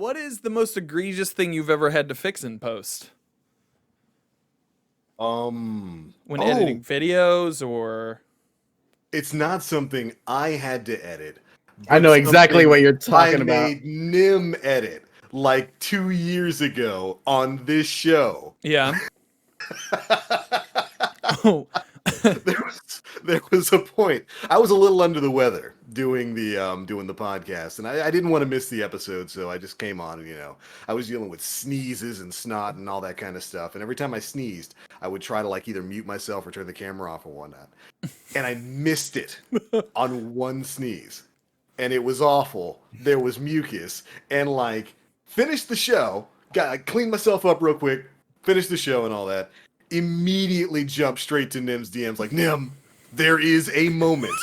What is the most egregious thing you've ever had to fix in post? When editing videos or... It's not something I had to edit. I know exactly what you're talking about. I made Nim edit like 2 years ago on this show. Yeah. Oh. there was a point. I was a little under the weather doing the podcast, and I didn't want to miss the episode, so I just came on. And I was dealing with sneezes and snot and all that kind of stuff. And every time I sneezed, I would try to like either mute myself or turn the camera off or whatnot. And I missed it on one sneeze, and it was awful. There was mucus, and like finished the show. I cleaned myself up real quick, finished the show and all that. Immediately jumped straight to Nim's DMs like, Nim, there is a moment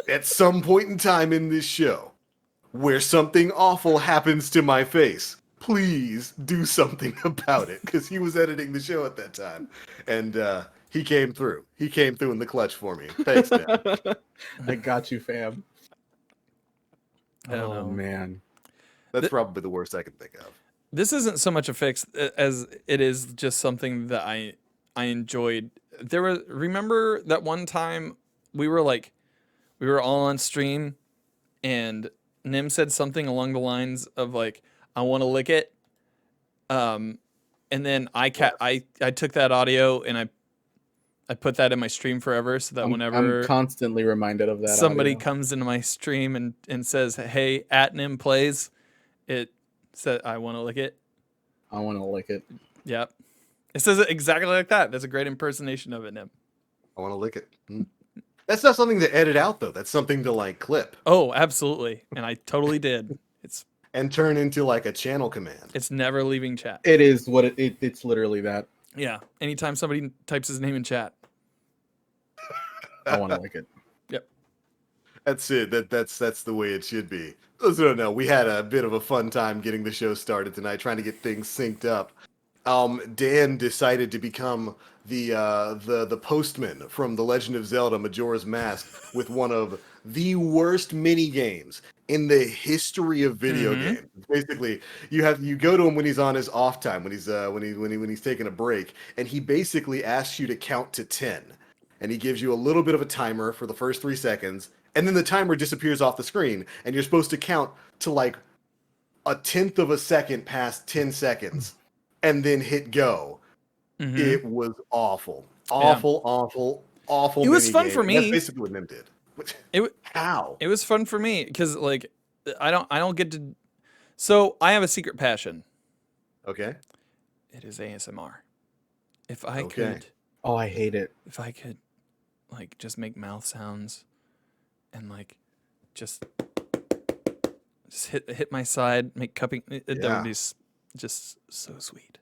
at some point in time in this show where something awful happens to my face. Please do something about it. Because he was editing the show at that time. And he came through. He came through in the clutch for me. Thanks, man. I got you, fam. I don't know. Man. That's probably the worst I can think of. This isn't so much a fix as it is just something that I enjoyed. Remember that one time we were all on stream and Nim said something along the lines of like, I want to lick it. And then I took that audio and I put that in my stream forever so that whenever I'm constantly reminded of that somebody audio. comes into my stream and says, hey, at Nim plays, it said, I want to lick it. I want to lick it. Yep. It says it exactly like that. That's a great impersonation of it, Nim. I want to lick it. That's not something to edit out, though. That's something to, like, clip. Oh, absolutely. And I totally did. And turn into, like, a channel command. It's never leaving chat. It is what it's literally that. Yeah. Anytime somebody types his name in chat. I want to lick it. Yep. That's it. That's the way it should be. Those who don't know, we had a bit of a fun time getting the show started tonight, trying to get things synced up. Dan decided to become the postman from The Legend of Zelda Majora's Mask with one of the worst mini games in the history of video games. Basically, you go to him when he's on his off time, when he's taking a break, and he basically asks you to count to 10, and he gives you a little bit of a timer for the first 3 seconds, and then the timer disappears off the screen, and you're supposed to count to like a tenth of a second past 10 seconds. And then hit go. Mm-hmm. It was awful. Awful. It was fun for me. That's basically what Nim did. How? It was fun for me because like I don't get to. So I have a secret passion. Okay. It is ASMR. If I could. Oh, I hate it. If I could, like, just make mouth sounds, and like, just hit my side, make cupping. That would be just so sweet.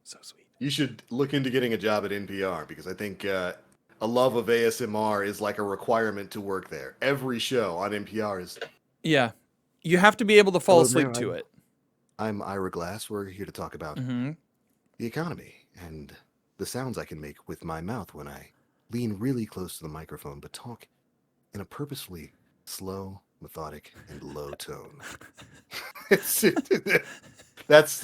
So sweet. You should look into getting a job at NPR because I think a love of ASMR is like a requirement to work there. Every show on NPR is. Yeah. You have to be able to fall asleep to it. I'm Ira Glass. We're here to talk about the economy and the sounds I can make with my mouth when I lean really close to the microphone but talk in a purposefully slow, methodic, and low tone. That's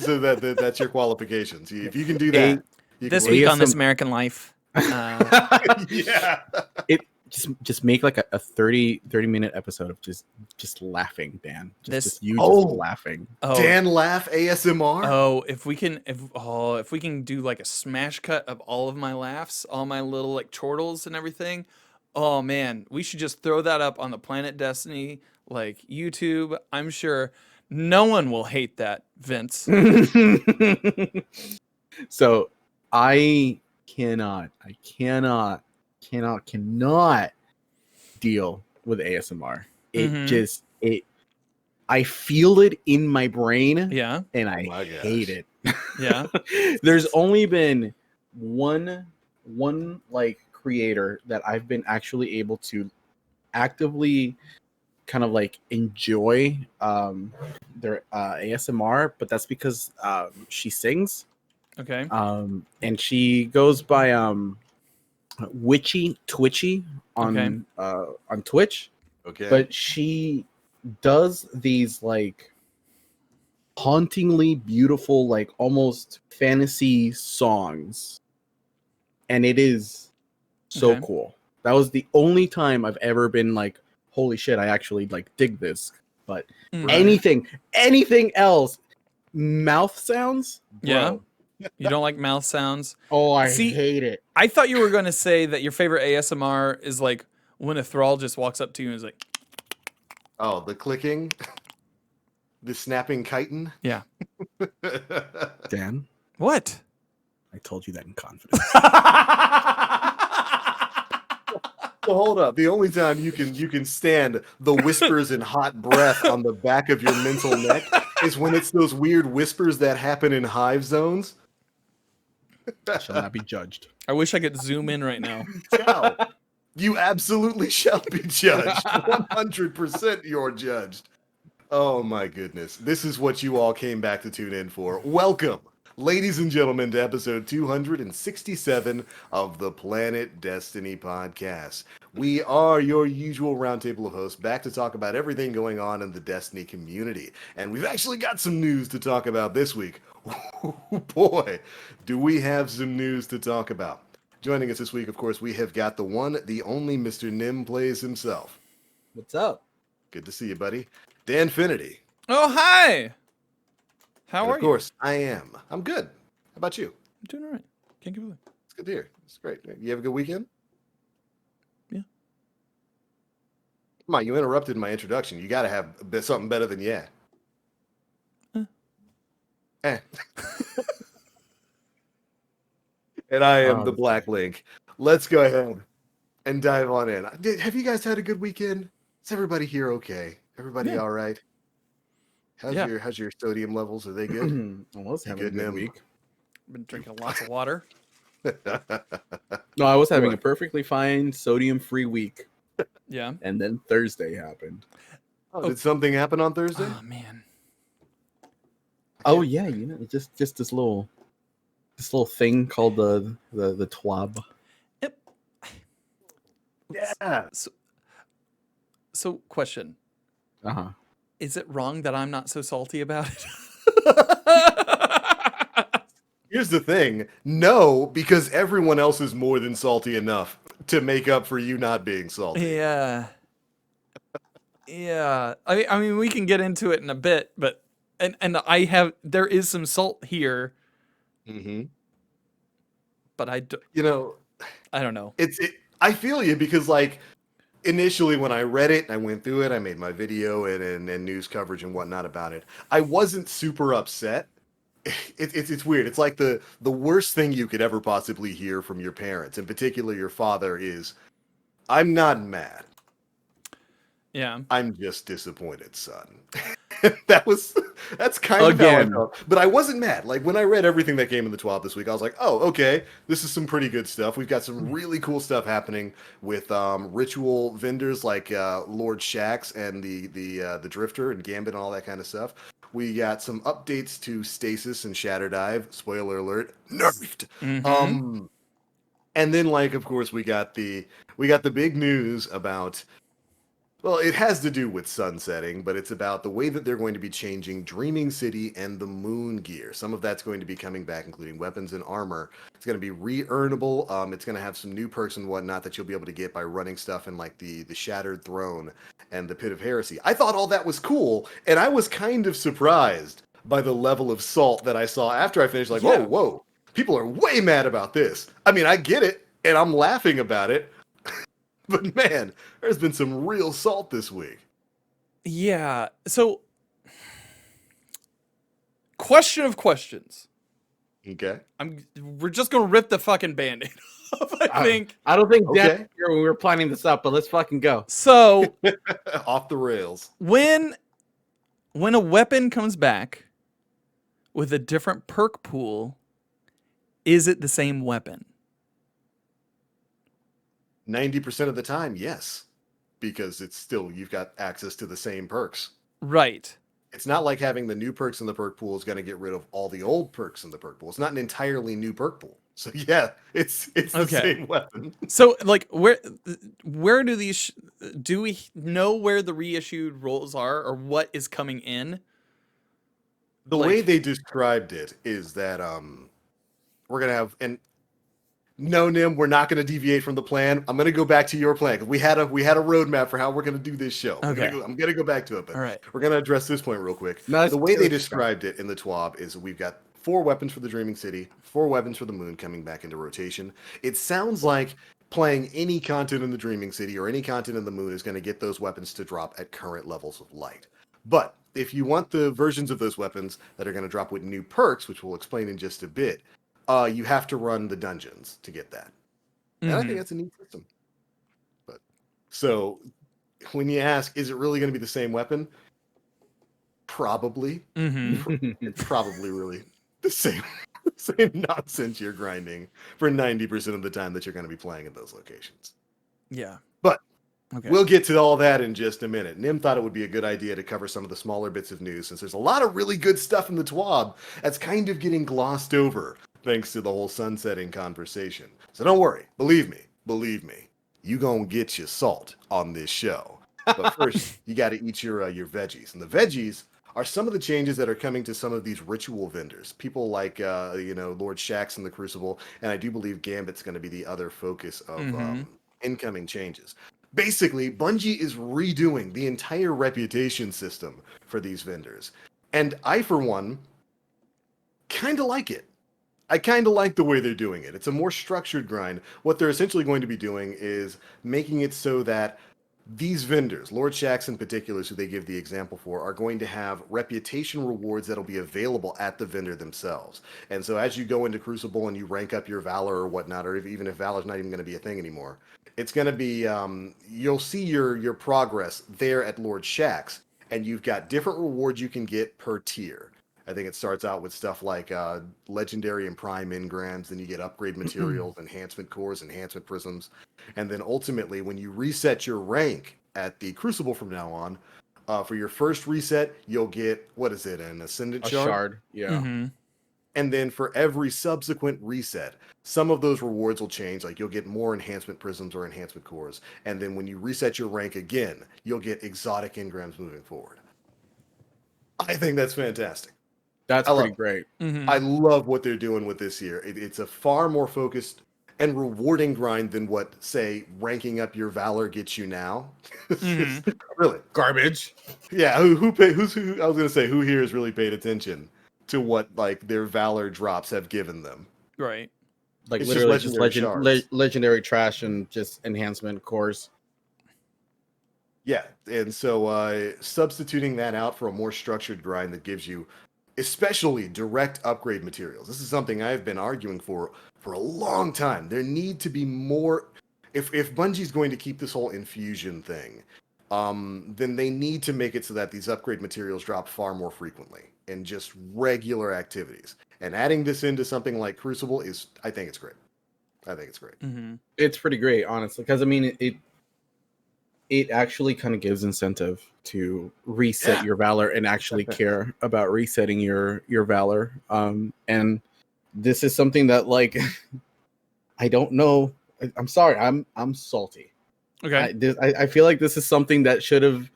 your qualifications. If you can do that. This week on This American Life. Yeah. It just make like a 30-minute episode of just laughing, Dan. Just laughing. Oh. Dan laugh ASMR? Oh, if we can do like a smash cut of all of my laughs, all my little like chortles and everything. Oh man, we should just throw that up on the Planet Destiny like YouTube. I'm sure no one will hate that, Vince. So I cannot deal with ASMR. I feel it in my brain. Yeah. And I hate it. Yeah. There's only been one like creator that I've been actually able to actively kind of like enjoy their ASMR, but that's because she sings. Okay. And she goes by Twitchy on Twitch. Okay. But she does these like hauntingly beautiful, like almost fantasy songs, and it is so Okay. cool. That was the only time I've ever been like, holy shit, I actually like dig this. But Right. anything else, mouth sounds, Yeah. bro. You don't like mouth sounds? Oh, I See, hate it. I thought you were going to say that your favorite ASMR is like when a thrall just walks up to you and is like, Oh, the clicking, the snapping chitin. yeah. Dan, What? I told you that in confidence. So hold up. The only time you can stand the whispers and hot breath on the back of your mental neck is when it's those weird whispers that happen in hive zones. Shall not be judged. I wish I could zoom in right now. Shall. You absolutely shall be judged. 100% you're judged. Oh my goodness. This is what you all came back to tune in for. Welcome, ladies and gentlemen, to episode 267 of the Planet Destiny podcast. We are your usual roundtable of hosts, back to talk about everything going on in the Destiny community. And we've actually got some news to talk about this week. Oh boy, do we have some news to talk about. Joining us this week, of course, we have got the one, the only Mr. Nim Plays himself. What's up? Good to see you, buddy. Dan Finity. Oh, hi. How And are of course, I am. I'm good. How about you? you? I'm doing all right. Can't complain. It's good to hear. It's great. You have a good weekend? Yeah. Come on, you interrupted my introduction. You got to have something better than yeah. Eh. And I am the Black Link. Let's go ahead and dive on in. Have you guys had a good weekend? Is everybody here okay? Everybody all right? How's your sodium levels? Are they good? I was having a good, good Nim? week. Been drinking lots of water. No, I was having a perfectly fine sodium-free week, Yeah. and then Thursday happened. Did something happen on Thursday? Oh, man. Oh yeah, you know, just this little thing called the twab. Yep. Yeah. So, question. Uh-huh. Is it wrong that I'm not so salty about it? Here's the thing. No, because everyone else is more than salty enough to make up for you not being salty. Yeah. Yeah. I mean, we can get into it in a bit, but and there is some salt here, Mm-hmm. but I don't know. I feel you because like initially when I read it, I went through it, I made my video and news coverage and whatnot about it. I wasn't super upset. It's weird. It's like the worst thing you could ever possibly hear from your parents, in particular your father, is, "I'm not mad. Yeah. I'm just disappointed, son." That's kind of how I felt. But I wasn't mad. Like when I read everything that came in the 12 this week, I was like, oh, okay, this is some pretty good stuff. We've got some really cool stuff happening with ritual vendors like Lord Shax and the Drifter and Gambit and all that kind of stuff. We got some updates to Stasis and Shatterdive. Spoiler alert, nerfed. Mm-hmm. And then like of course we got the big news about, well, it has to do with sunsetting, but it's about the way that they're going to be changing Dreaming City and the Moon gear. Some of that's going to be coming back, including weapons and armor. It's going to be re-earnable. It's going to have some new perks and whatnot that you'll be able to get by running stuff in like the Shattered Throne and the Pit of Heresy. I thought all that was cool, and I was kind of surprised by the level of salt that I saw after I finished. Like, Yeah. whoa, people are way mad about this. I mean, I get it, and I'm laughing about it. But man, there's been some real salt this week. Yeah. So, question of questions. Okay. We're just gonna rip the fucking band-aid off, I think. I don't think Dan Okay. was here when we were planning this up, but let's fucking go. So, Off the rails. when a weapon comes back with a different perk pool, is it the same weapon? 90% of the time, yes. Because it's still, you've got access to the same perks. Right. It's not like having the new perks in the perk pool is going to get rid of all the old perks in the perk pool. It's not an entirely new perk pool. So yeah, it's the same weapon. So like where do these do we know where the reissued rolls are or what is coming in? The way they described it is that we're gonna have, and no, Nim, we're not gonna deviate from the plan. I'm gonna go back to your plan because we had a roadmap for how we're gonna do this show. Okay. I'm gonna go back to it, but All right. we're gonna address this point real quick. No, The way they it's described it in the TWAB is we've got 4 weapons for the Dreaming City, 4 weapons for the Moon coming back into rotation. It sounds like playing any content in the Dreaming City or any content in the Moon is going to get those weapons to drop at current levels of light. But if you want the versions of those weapons that are going to drop with new perks, which we'll explain in just a bit, you have to run the dungeons to get that. And I think that's a neat system. But so when you ask, is it really going to be the same weapon? Probably. It's probably really the same nonsense you're grinding for 90% of the time that you're going to be playing in those locations. Yeah. But okay. We'll get to all that in just a minute. Nim thought it would be a good idea to cover some of the smaller bits of news since there's a lot of really good stuff in the TWAB that's kind of getting glossed over thanks to the whole sunsetting conversation. So don't worry. Believe me, you gonna get your salt on this show. But first, you got to eat your veggies. And the veggies are some of the changes that are coming to some of these ritual vendors. People like, Lord Shaxx in the Crucible, and I do believe Gambit's going to be the other focus of incoming changes. Basically, Bungie is redoing the entire reputation system for these vendors. And I, for one, kind of like it. I kind of like the way they're doing it. It's a more structured grind. What they're essentially going to be doing is making it so that these vendors, Lord Shaxx in particular, who they give the example for, are going to have reputation rewards that'll be available at the vendor themselves. And so as you go into Crucible and you rank up your Valor or whatnot, or even if Valor's not even going to be a thing anymore, it's going to be, you'll see your progress there at Lord Shaxx, and you've got different rewards you can get per tier. I think it starts out with stuff like legendary and prime engrams, then you get upgrade materials, enhancement cores, enhancement prisms, and then ultimately when you reset your rank at the Crucible from now on, for your first reset, you'll get, what is it, an Ascendant Shard? Yeah. And then for every subsequent reset, some of those rewards will change, like you'll get more enhancement prisms or enhancement cores, and then when you reset your rank again, you'll get exotic engrams moving forward. I think that's fantastic. That's pretty great. I love what they're doing with this year. It's a far more focused and rewarding grind than what, say, ranking up your Valor gets you now. Really Garbage. Yeah, who I was gonna say, who here has really paid attention to what like their Valor drops have given them? Right. Like It's literally just just legendary trash and just enhancement cores. Yeah, and so substituting that out for a more structured grind that gives you especially direct upgrade materials. This is something I've been arguing for a long time. There need to be more. If Bungie's going to keep this whole infusion thing, then they need to make it so that these upgrade materials drop far more frequently in just regular activities. And adding this into something like Crucible I think it's great. It's pretty great, honestly, because I mean it actually kind of gives incentive to reset your Valor and actually care about resetting your Valor. And this is something that, like, I don't know. I'm sorry. I'm salty. Okay. I feel like this is something that should have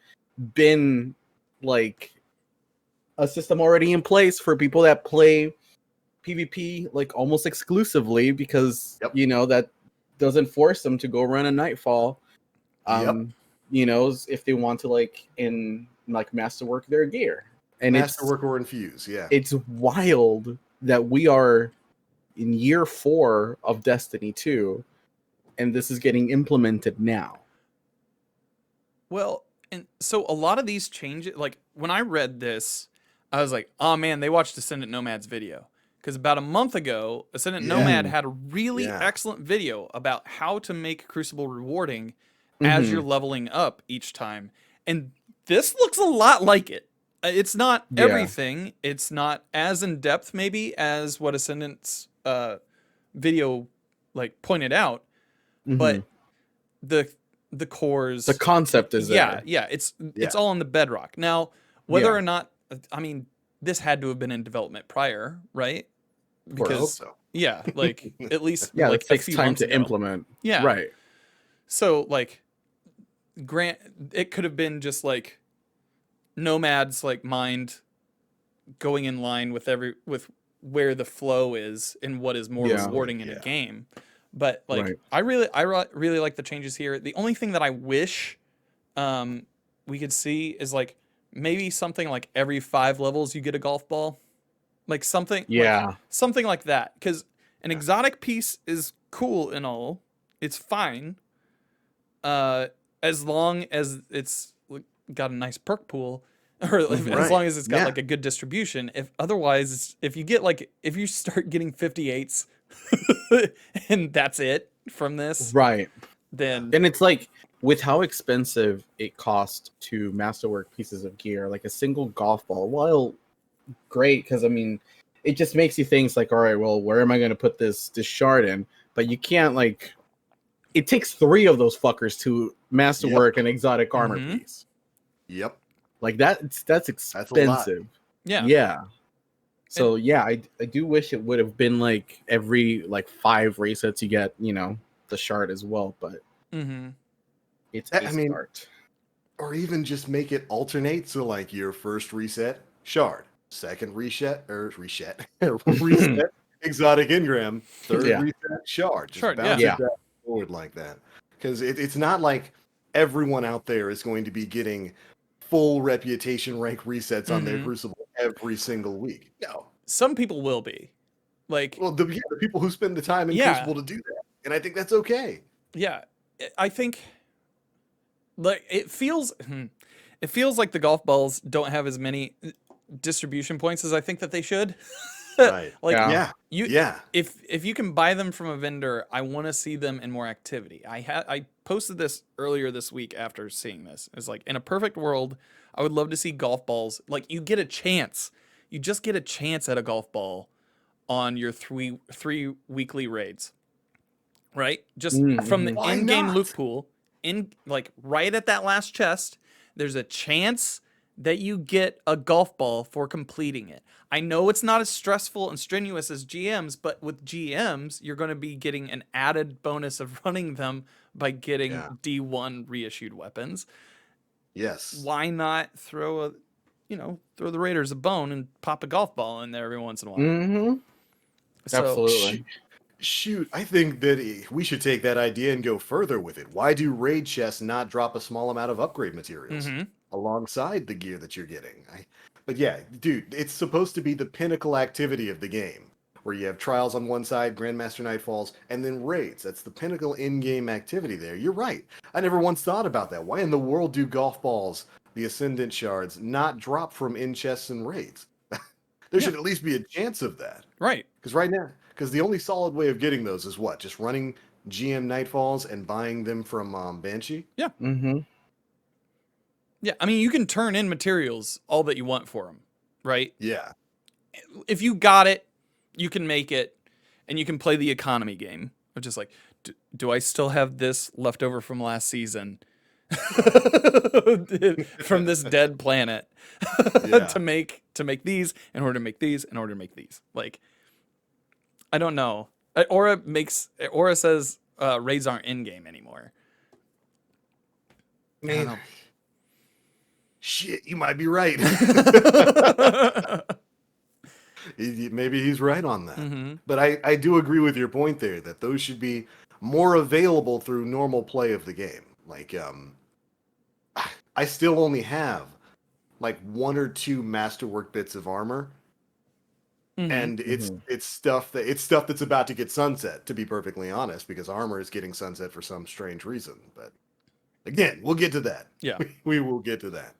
been like a system already in place for people that play PvP like almost exclusively, because that doesn't force them to go run a Nightfall. If they want to masterwork their gear. And masterwork or infuse, it's wild that we are in year 4 of Destiny 2 and this is getting implemented now. Well, and so a lot of these changes, like when I read this, I was like, oh man, they watched Ascendant Nomad's video. Because about a month ago, Ascendant Nomad had a really excellent video about how to make Crucible rewarding as you're leveling up each time. And this looks a lot like it. It's not everything. It's not as in depth maybe as what Ascendant's video like pointed out, but the cores, the concept is there. Yeah, it's all on the bedrock. Now, whether or not, I mean, this had to have been in development prior, right? Because like at least like it takes time to implement. Yeah, right. So like, it could have been just like Nomad's like mind going in line with where the flow is and what is more Yeah. rewarding in a Yeah. game. But like Right. I really like the changes here. The only thing that I wish we could see is like maybe something like every 5 levels you get a golf ball. Like Yeah. something like that, cuz an exotic piece is cool and all. It's fine. Uh as long as it's got a nice perk pool, or as Right. long as it's got Yeah. like a good distribution. If otherwise, if you get like if you start getting 58s and that's it from this, Right. then And it's like with how expensive it costs to masterwork pieces of gear, like a single golf ball, while great, because I mean, it just makes you think like, all right, well, where am I going to put this shard in? But you can't like. It takes 3 of those fuckers to masterwork an exotic armor Mhm. piece. Yep. Like that's That's a lot. expensive. yeah. Yeah. So yeah, I do wish it would have been like every like 5 resets you get, the shard as well, but Mm-hmm. it's I a mean, start. Or even just make it alternate. So like your first reset, shard. Second reset, reset, exotic engram. Third Yeah. reset, shard. Just Shard, bounce yeah. it back and forward like that. Because it's not like everyone out there is going to be getting full reputation rank resets on their Mhm. Crucible every single week. No. Some people will be like, Well, the people who spend the time in Yeah. Crucible to do that. And I think that's okay. yeah, I think like it feels like the golf balls don't have as many distribution points as I think that they should. Right. Like Yeah. Yeah. you Yeah. if you can buy them from a vendor, I want to see them in more activity. I posted this earlier this week after seeing this. It's like in a perfect world, I would love to see golf balls. Like you get a chance. You just get a chance at a golf ball on your three weekly raids. Right? Just from the Mhm. Why in-game not? loot pool, in like right at that last chest, there's a chance that you get a golf ball for completing it. I know it's not as stressful and strenuous as GMs, but with GMs, you're going to be getting an added bonus of running them by getting Yeah. D1 reissued weapons. Yes. Why not throw throw the Raiders a bone and pop a golf ball in there every once in a while? Mhm. So Absolutely. Shoot, I think that we should take that idea and go further with it. Why do raid chests not drop a small amount of upgrade materials Mhm. alongside the gear that you're getting? But yeah, dude, it's supposed to be the pinnacle activity of the game, where you have trials on one side, Grandmaster Nightfalls, and then raids. That's the pinnacle in-game activity there. You're right. I never once thought about that. Why in the world do golf balls, the Ascendant shards, not drop from in chests and raids? There should Yeah. at least be a chance of that. right. Because the only solid way of getting those is what? Just running GM Nightfalls and buying them from Banshee? Mhm. Yeah, I mean, you can turn in materials all that you want for them, right? Yeah. If you got it, you can make it, and you can play the economy game of just like, do I still have this left over from last season, from this dead planet, Yeah. to make these in order to make these in order to make these? Like, I don't know. Aura says raids aren't in game anymore. I don't Man, know. shit, you might be right. Maybe he's right on that. Mhm. But I do agree with your point there that those should be more available through normal play of the game. Like, I still only have like 1 or 2 masterwork bits of armor, Mhm. and it's stuff that's about to get sunset, to be perfectly honest, because armor is getting sunset for some strange reason. But again, we'll get to that. Yeah. We will get to that.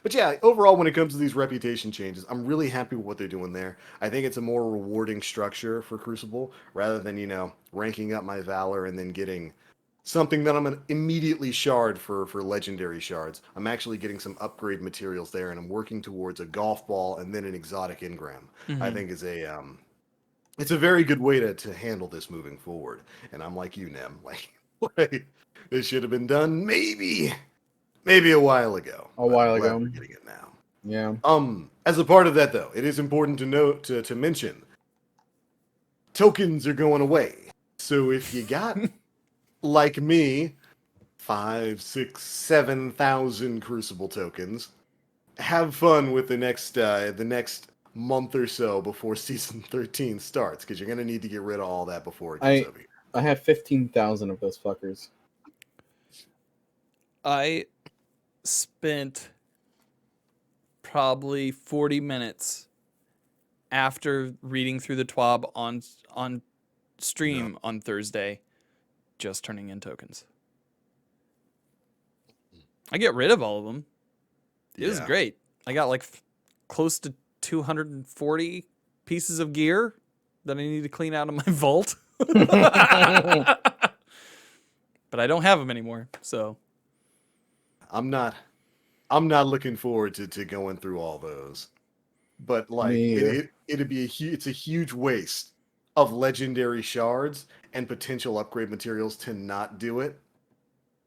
But yeah, overall, when it comes to these reputation changes, I'm really happy with what they're doing there. I think it's a more rewarding structure for Crucible rather than, ranking up my Valor and then getting something that I'm going to immediately shard for legendary shards. I'm actually getting some upgrade materials there, and I'm working towards a golf ball and then an exotic engram. I Mhm. think is it's a very good way to handle this moving forward. And I'm like you, Nem. Like, this should have been done maybe a while ago. A but while I'm glad ago. we're getting it now. Yeah. As a part of that though, it is important to note to mention tokens are going away. So if you got like me 5, 6, 7,000 Crucible tokens, have fun with the next month or so before season 13 starts, because you're going to need to get rid of all that before it gets over here. I have 15,000 of those fuckers. I spent probably 40 minutes after reading through the TWAB on stream on Thursday, just turning in tokens. I get rid of all of them. It was great. I got like close to 240 pieces of gear that I need to clean out of my vault. But I don't have them anymore, so I'm not looking forward to going through all those. But like it'd be it's a huge waste of legendary shards and potential upgrade materials to not do it.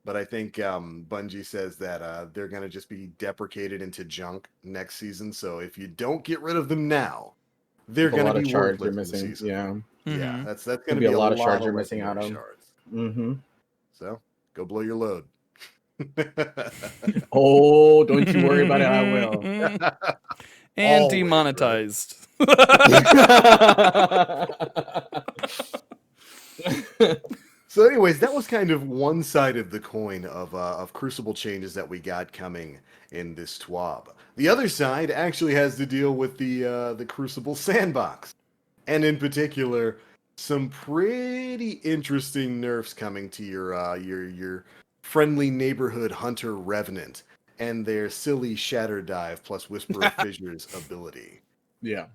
But I think Bungie says that they're going to just be deprecated into junk next season. So if you don't get rid of them now, they're going to be worthless in the season. Yeah. Yeah, that's going to be a lot of shards you're missing out on. Mm-hmm. So go blow your load. Oh, don't you worry about it. I will. And Always, demonetized. So, anyways, that was kind of one side of the coin of Crucible changes that we got coming in this TWAB. The other side actually has to deal with the Crucible sandbox, and in particular, some pretty interesting nerfs coming to your friendly neighborhood hunter revenant and their silly shatter dive plus whisper of fissures ability. Yeah.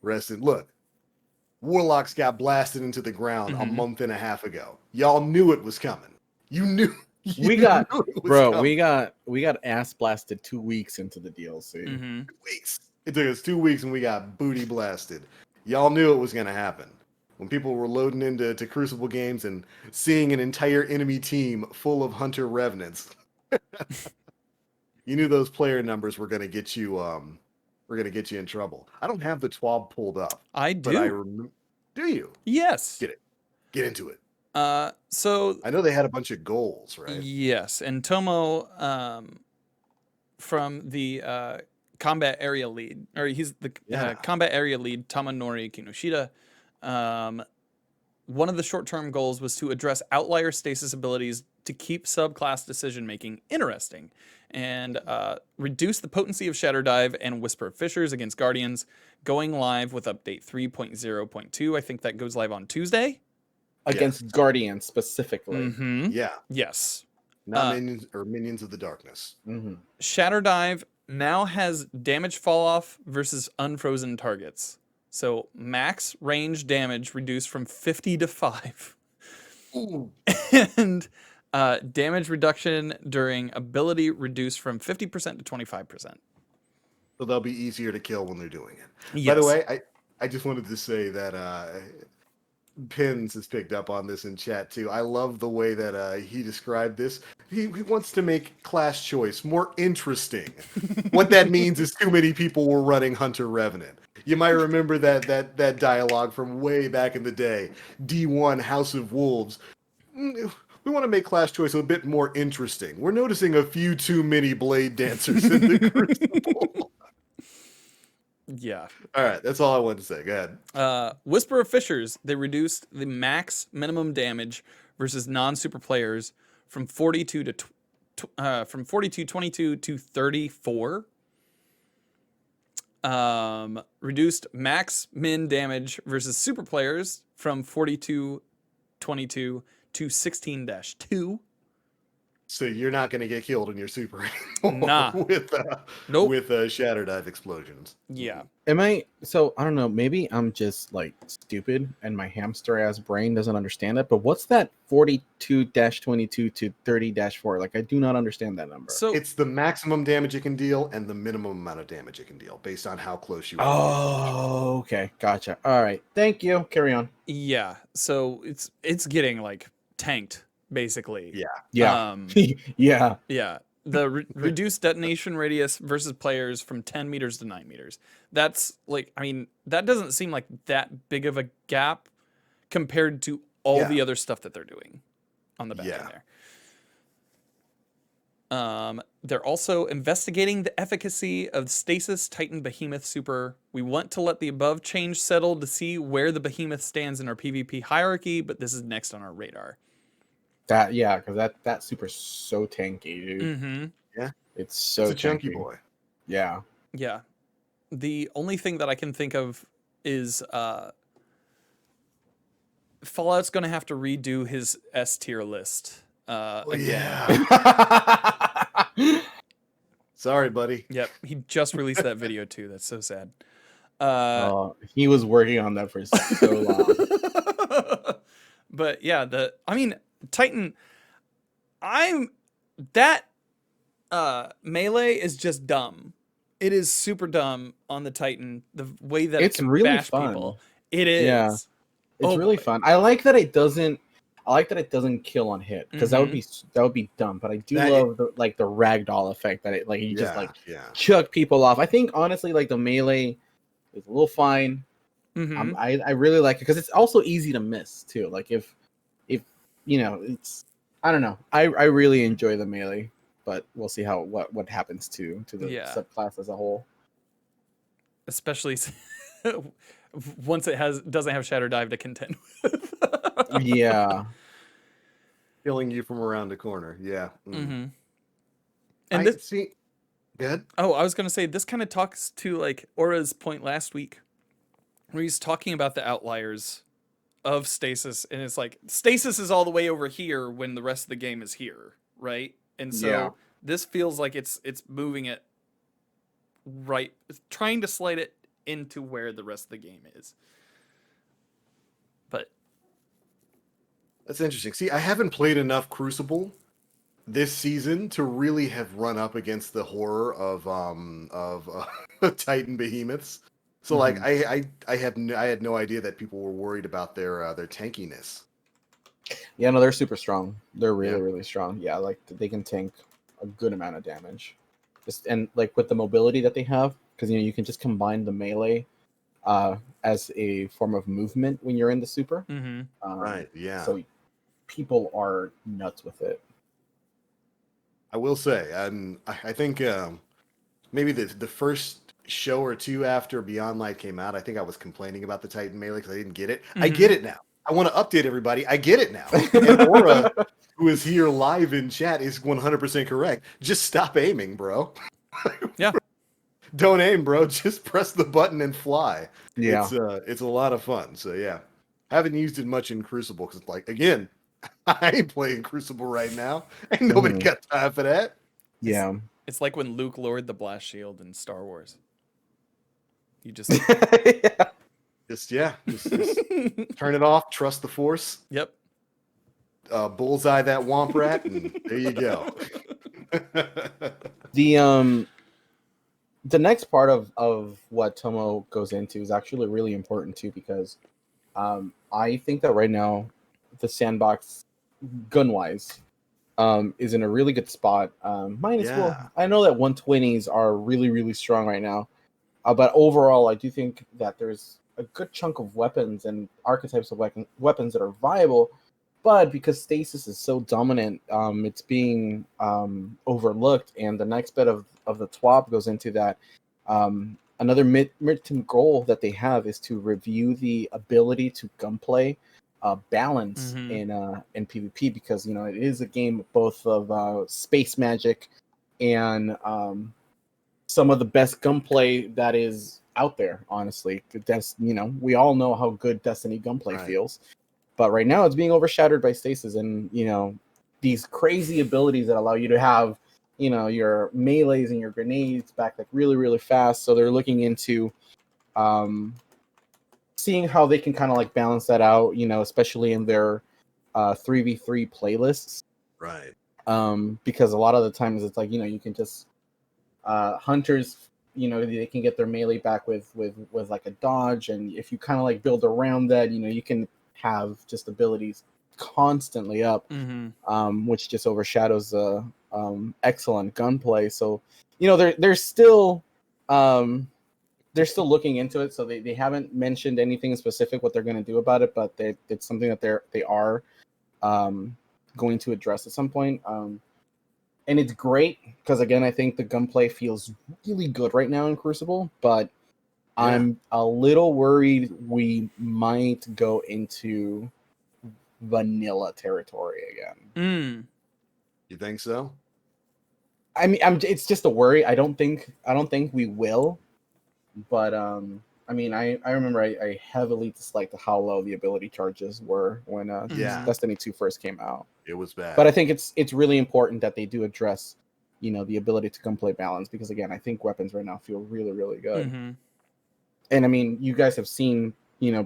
Look, Warlocks got blasted into the ground a month and a half ago. Y'all knew it was coming. You knew. We got ass blasted 2 weeks into the DLC. 2 weeks. It took us 2 weeks and we got booty blasted. Y'all knew it was going to happen. When people were loading into Crucible games and seeing an entire enemy team full of hunter revenants, you knew those player numbers were going to get you. We're going to get you in trouble. I don't have the TWAB pulled up. I do. But do you? Yes. Get it. Get into it. So I know they had a bunch of goals, right? Yes, and Tomo, from the combat area lead, or he's the combat area lead, Tamanori Kinoshita. One of the short-term goals was to address outlier stasis abilities to keep subclass decision-making interesting, and reduce the potency of Shatter Dive and Whisper of Fissures against Guardians, going live with update 3.0.2. I think that goes live on Tuesday. Against Guardians specifically. Mm-hmm. Yeah. Yes. Not minions or minions of the darkness. Mm-hmm. Shatter Dive now has damage fall off versus unfrozen targets. So max range damage reduced from 50 to 5. Ooh. And damage reduction during ability reduced from 50% to 25%. So they'll be easier to kill when they're doing it. Yes. By the way, I just wanted to say that Pins has picked up on this in chat too. I love the way that he described this. He wants to make class choice more interesting. What that means is too many people were running Hunter Revenant. You might remember that dialogue from way back in the day. D1 House of Wolves. We want to make class choice a bit more interesting. We're noticing a few too many blade dancers in the Crucible. Yeah. All right, that's all I wanted to say. Go ahead. Whisper of Fissures, they reduced the max minimum damage versus non-super players from 42 22 to 34. Reduced max min damage versus super players from 42 22 to 16-2. So you're not going to get killed in your super anymore. Nah. with Shatter Dive explosions. Yeah. I don't know, maybe I'm just like stupid and my hamster ass brain doesn't understand it, but what's that 42-22 to 30-4? Like, I do not understand that number. So it's the maximum damage it can deal and the minimum amount of damage it can deal based on how close you are. Oh, okay. Gotcha. All right. Thank you. Carry on. Yeah. So it's getting like tanked. Basically, yeah. Yeah. The reduced detonation radius versus players from 10 meters to 9 meters. That's like, I mean, that doesn't seem like that big of a gap compared to all the other stuff that they're doing on the back end They're also investigating the efficacy of Stasis Titan Behemoth Super. We want to let the above change settle to see where the Behemoth stands in our PvP hierarchy, but this is next on our radar. Because that super's so tanky, dude. Mm-hmm. Yeah, It's so it's a chunky tanky. boy. Yeah. Yeah. The only thing that I can think of is Fallout's going to have to redo his S tier list again. Yeah. Sorry, buddy. Yep, he just released that video too. That's so sad. He was working on that for so long. But yeah, Titan. That melee is just dumb. It is super dumb on the Titan. The way that It's it can really bash fun. people. It is. Yeah. It's really fun. I like that it doesn't kill on hit, because that would be dumb. But I do love the ragdoll effect that it you just chuck people off. I think honestly the melee is a little fine. I really like it because it's also easy to miss too. If it's, I don't know. I really enjoy the melee, but we'll see what happens to the subclass as a whole. Especially once it doesn't have Shatter Dive to contend with. Yeah. Killing you from around the corner. Yeah. And see. Good. Oh, I was gonna say this kind of talks to Aura's point last week, where he's talking about the outliers of Stasis, and it's Stasis is all the way over here when the rest of the game is here, right? And so this feels like it's moving it right, trying to slide it into where the rest of the game is. But that's interesting. See, I haven't played enough Crucible this season to really have run up against the horror of Titan behemoths. So I had no idea that people were worried about their tankiness. Yeah, no, they're super strong. They're really strong. Yeah, they can tank a good amount of damage. And with the mobility that they have, because you can just combine the melee as a form of movement when you're in the super. Right. Yeah. So people are nuts with it. I will say, I think maybe the first show or two after Beyond Light came out, I think I was complaining about the Titan melee because I didn't get it. I get it now. I want to update everybody. I get it now. And Aura, who is here live in chat, is 100% correct. Just stop aiming, bro. Yeah. Don't aim, bro. Just press the button and fly. Yeah. It's a lot of fun. So yeah, haven't used it much in Crucible because again, I ain't playing Crucible right now. Ain't nobody got time for that. Yeah. It's like when Luke lowered the blast shield in Star Wars. You just just turn it off. Trust the Force. Yep. Bullseye that womp rat, and there you go. The next part of what Tomo goes into is actually really important too, because I think that right now the sandbox gun wise is in a really good spot. Well, I know that 120s are really strong right now, but overall I do think that there's a good chunk of weapons and archetypes of weapons that are viable, but because Stasis is so dominant, it's being overlooked. And the next bit of the TWAB goes into that. Another midterm goal that they have is to review the ability to gunplay balance in PvP, because it is a game both of space magic and some of the best gunplay that is out there. Honestly, we all know how good Destiny gunplay feels, but right now it's being overshadowed by Stasis and these crazy abilities that allow you to have your melees and your grenades back really fast. So they're looking into seeing how they can kind of balance that out, especially in their 3v3 playlists. Right. Because a lot of the times it's you can just hunters, they can get their melee back with a dodge, and if you kind of build around that, you can have just abilities constantly up, which just overshadows the excellent gunplay. So they're still looking into it, so they haven't mentioned anything specific what they're going to do about it, but it's something that they are going to address at some point. and it's great because again, I think the gunplay feels really good right now in Crucible, but I'm a little worried we might go into vanilla territory again. You think so? I mean, it's just a worry. I don't think we will, but I mean, I remember I heavily disliked how low the ability charges were when Yeah. Destiny 2 first came out. It was bad. But I think it's really important that they do address, the ability to gunplay balance, because again, I think weapons right now feel really, really good. And I mean, you guys have seen,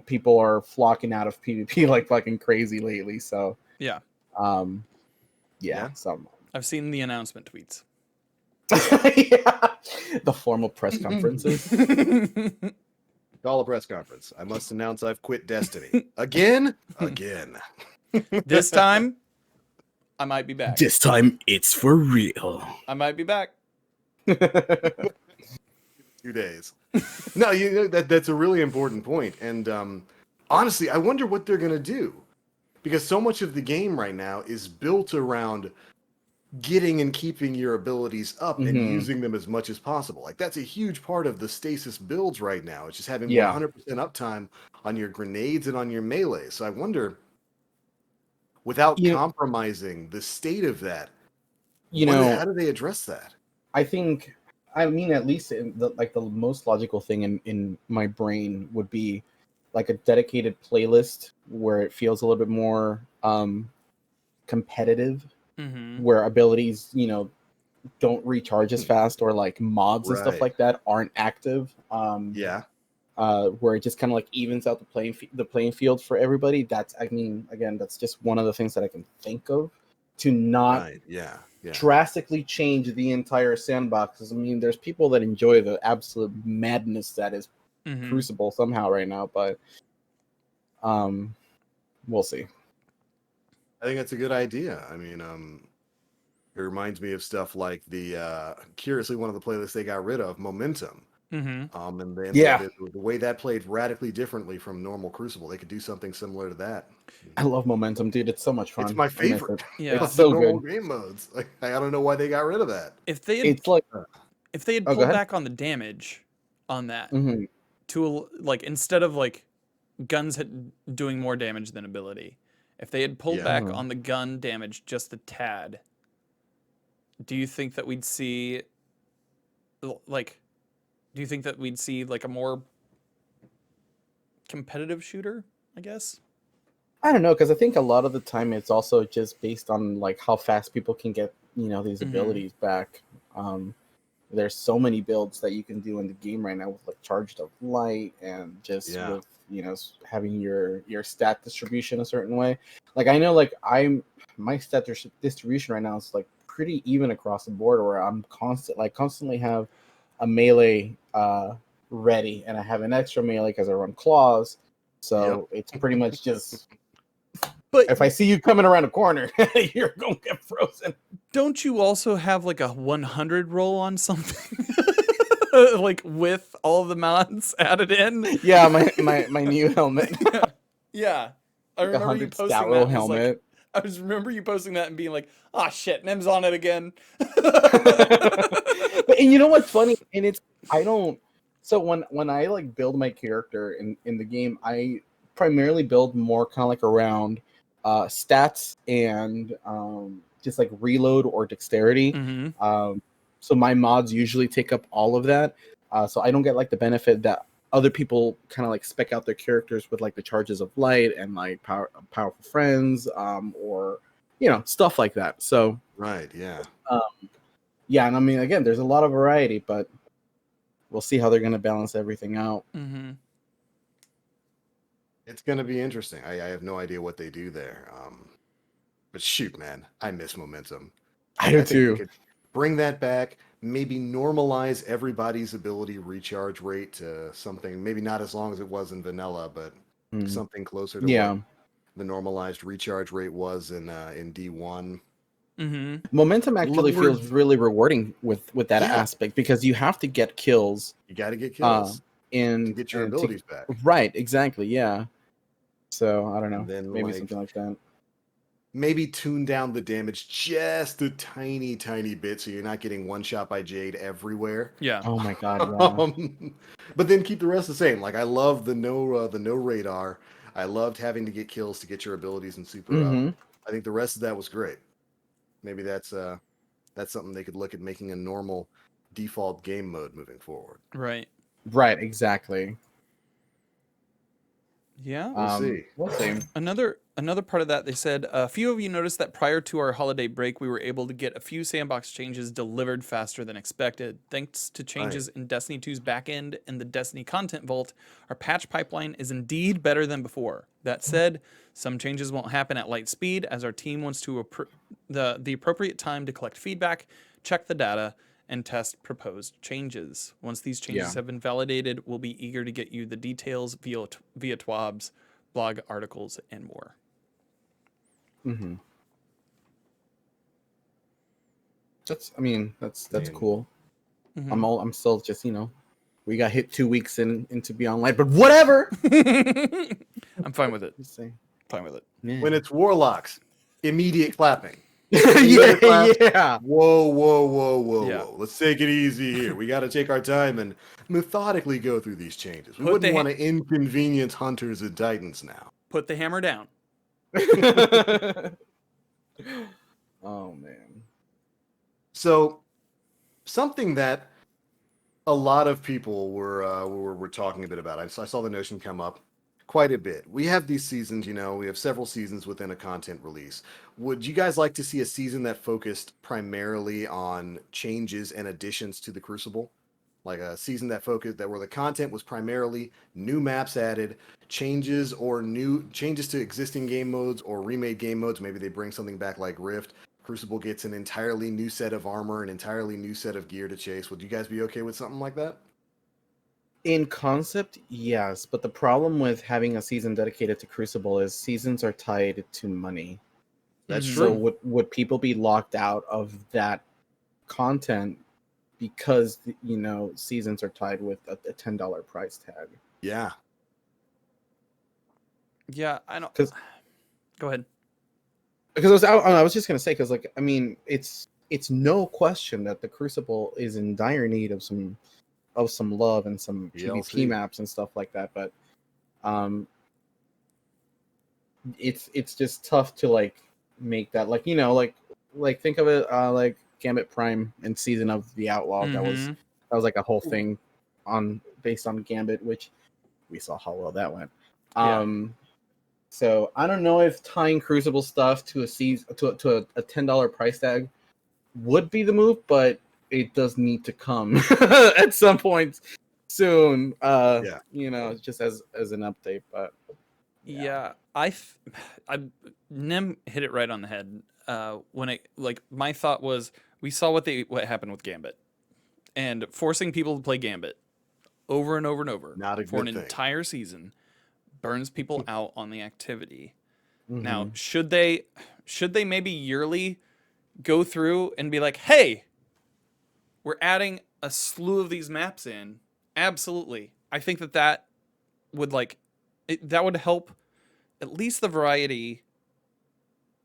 people are flocking out of PvP like fucking crazy lately. So Yeah. Yeah. So I've seen the announcement tweets. yeah. The formal press conferences. Call a press conference. I must announce I've quit Destiny. Again? Again. This time, I might be back. This time, it's for real. I might be back. 2 days. No, that's a really important point. And honestly, I wonder what they're going to do. Because so much of the game right now is built around getting and keeping your abilities up and using them as much as possible. Like, that's a huge part of the stasis builds right now. It's just having 100% uptime on your grenades and on your melee. So I wonder, without compromising the state of that, how do they address that? I mean, at least the most logical thing in my brain would be like a dedicated playlist where it feels a little bit more competitive, where abilities, don't recharge as fast, or like mobs and stuff like that aren't active. Where it just kind of like evens out the playing field for everybody. That's just one of the things that I can think of to not drastically change the entire sandbox. I mean, there's people that enjoy the absolute madness that is Crucible somehow right now, but we'll see. I think that's a good idea. I mean, it reminds me of stuff like curiously, one of the playlists they got rid of, Momentum. And then the way that played radically differently from normal Crucible. They could do something similar to that. I love Momentum, dude. It's so much fun. It's my favorite. Yeah, it's so normal game modes. Like, I don't know why they got rid of that. If they had pulled back on the damage on that to like, instead of like guns doing more damage than ability, if they had pulled back on the gun damage just a tad, do you think that we'd see like a more competitive shooter, I guess? I don't know, because I think a lot of the time it's also just based on like how fast people can get these abilities back. There's so many builds that you can do in the game right now with like charged up light and just with having your stat distribution a certain way. Like, I know, like, my stat distribution right now is like pretty even across the board, where I'm constantly have a melee ready, and I have an extra melee because I run claws. So it's pretty much just. But if I see you coming around a corner, you're gonna get frozen. Don't you also have like a 100 roll on something? Like, with all the mods added in? Yeah, my new helmet. Yeah. I like remember you posting that. Helmet. I just remember you posting that and being like, "Ah, shit, Nem's on it again." And you know what's funny? And so when I like build my character in the game, I primarily build more kind of like around stats and just like reload or dexterity. So my mods usually take up all of that. So I don't get like the benefit that other people kind of like spec out their characters with like the charges of light and like powerful friends, or stuff like that. So yeah, and I mean, again, there's a lot of variety, but we'll see how they're going to balance everything out. It's going to be interesting. I have no idea what they do there. But shoot, man, I miss Momentum. I do too. Bring that back. Maybe normalize everybody's ability recharge rate to something, maybe not as long as it was in vanilla, but something closer to what the normalized recharge rate was in D1. Momentum actually feels really rewarding with that aspect, because you have to get kills. You got to get kills and to get your abilities back. Right, exactly, yeah. So I don't know, then, maybe something like that. maybe tune down the damage just a tiny, tiny bit so you're not getting one shot by Jade everywhere. Yeah. Oh my god, yeah. But then keep the rest the same. Like I love the no radar. I loved having to get kills to get your abilities and super up. Mm-hmm. I think the rest of that was great. Maybe that's something they could look at making a normal default game mode moving forward. Right. Right, exactly. Yeah. We'll see. We'll see. Another part of that, they said a few of you noticed that prior to our holiday break, we were able to get a few sandbox changes delivered faster than expected. Thanks to changes in Destiny 2's backend and the Destiny content vault, our patch pipeline is indeed better than before. That said, some changes won't happen at light speed as our team wants to the appropriate time to collect feedback, check the data, and test proposed changes. Once these changes have been validated, we'll be eager to get you the details via TWABs, blog articles, and more. Mm-hmm. That's Man. cool. Mhm. I'm still just, we got hit 2 weeks into Be Online, but whatever. I'm fine with it. Just saying. Fine with it. Yeah. When it's warlocks, immediate clapping. yeah. Whoa. Yeah. Let's take it easy here. We got to take our time and methodically go through these changes. We Put wouldn't the want to inconvenience hunters and titans now. Put the hammer down. Oh man. So, something that a lot of people were talking a bit about. I saw the notion come up quite a bit. We have these seasons, we have several seasons within a content release. Would you guys like to see a season that focused primarily on changes and additions to the Crucible? Like a season that where the content was primarily new maps added, changes to existing game modes or remade game modes. Maybe they bring something back like Rift. Crucible gets an entirely new set of armor, an entirely new set of gear to chase. Would you guys be okay with something like that? In concept, yes, but the problem with having a season dedicated to Crucible is seasons are tied to money. That's Mhm. So true. would people be locked out of that content because seasons are tied with a $10 price tag? Yeah. Yeah, I don't. 'Cause- Go ahead. Because I was just gonna say, because it's no question that the Crucible is in dire need of some love and some PvP DLC. maps and stuff like that, but it's just tough to make that think of it like Gambit Prime and Season of the Outlaw. That was like a whole thing based on Gambit, which we saw how well that went. Yeah. So I don't know if tying Crucible stuff to a $10 price tag would be the move, but it does need to come at some point soon. Just as an update. But Yeah, Nim hit it right on the head. When it my thought was we saw what happened with Gambit, and forcing people to play Gambit over and over and over Not a for an good thing. entire season burns people out on the activity. Mhm. Now, should they maybe yearly go through and be like, hey, we're adding a slew of these maps in? Absolutely. I think that would that would help at least the variety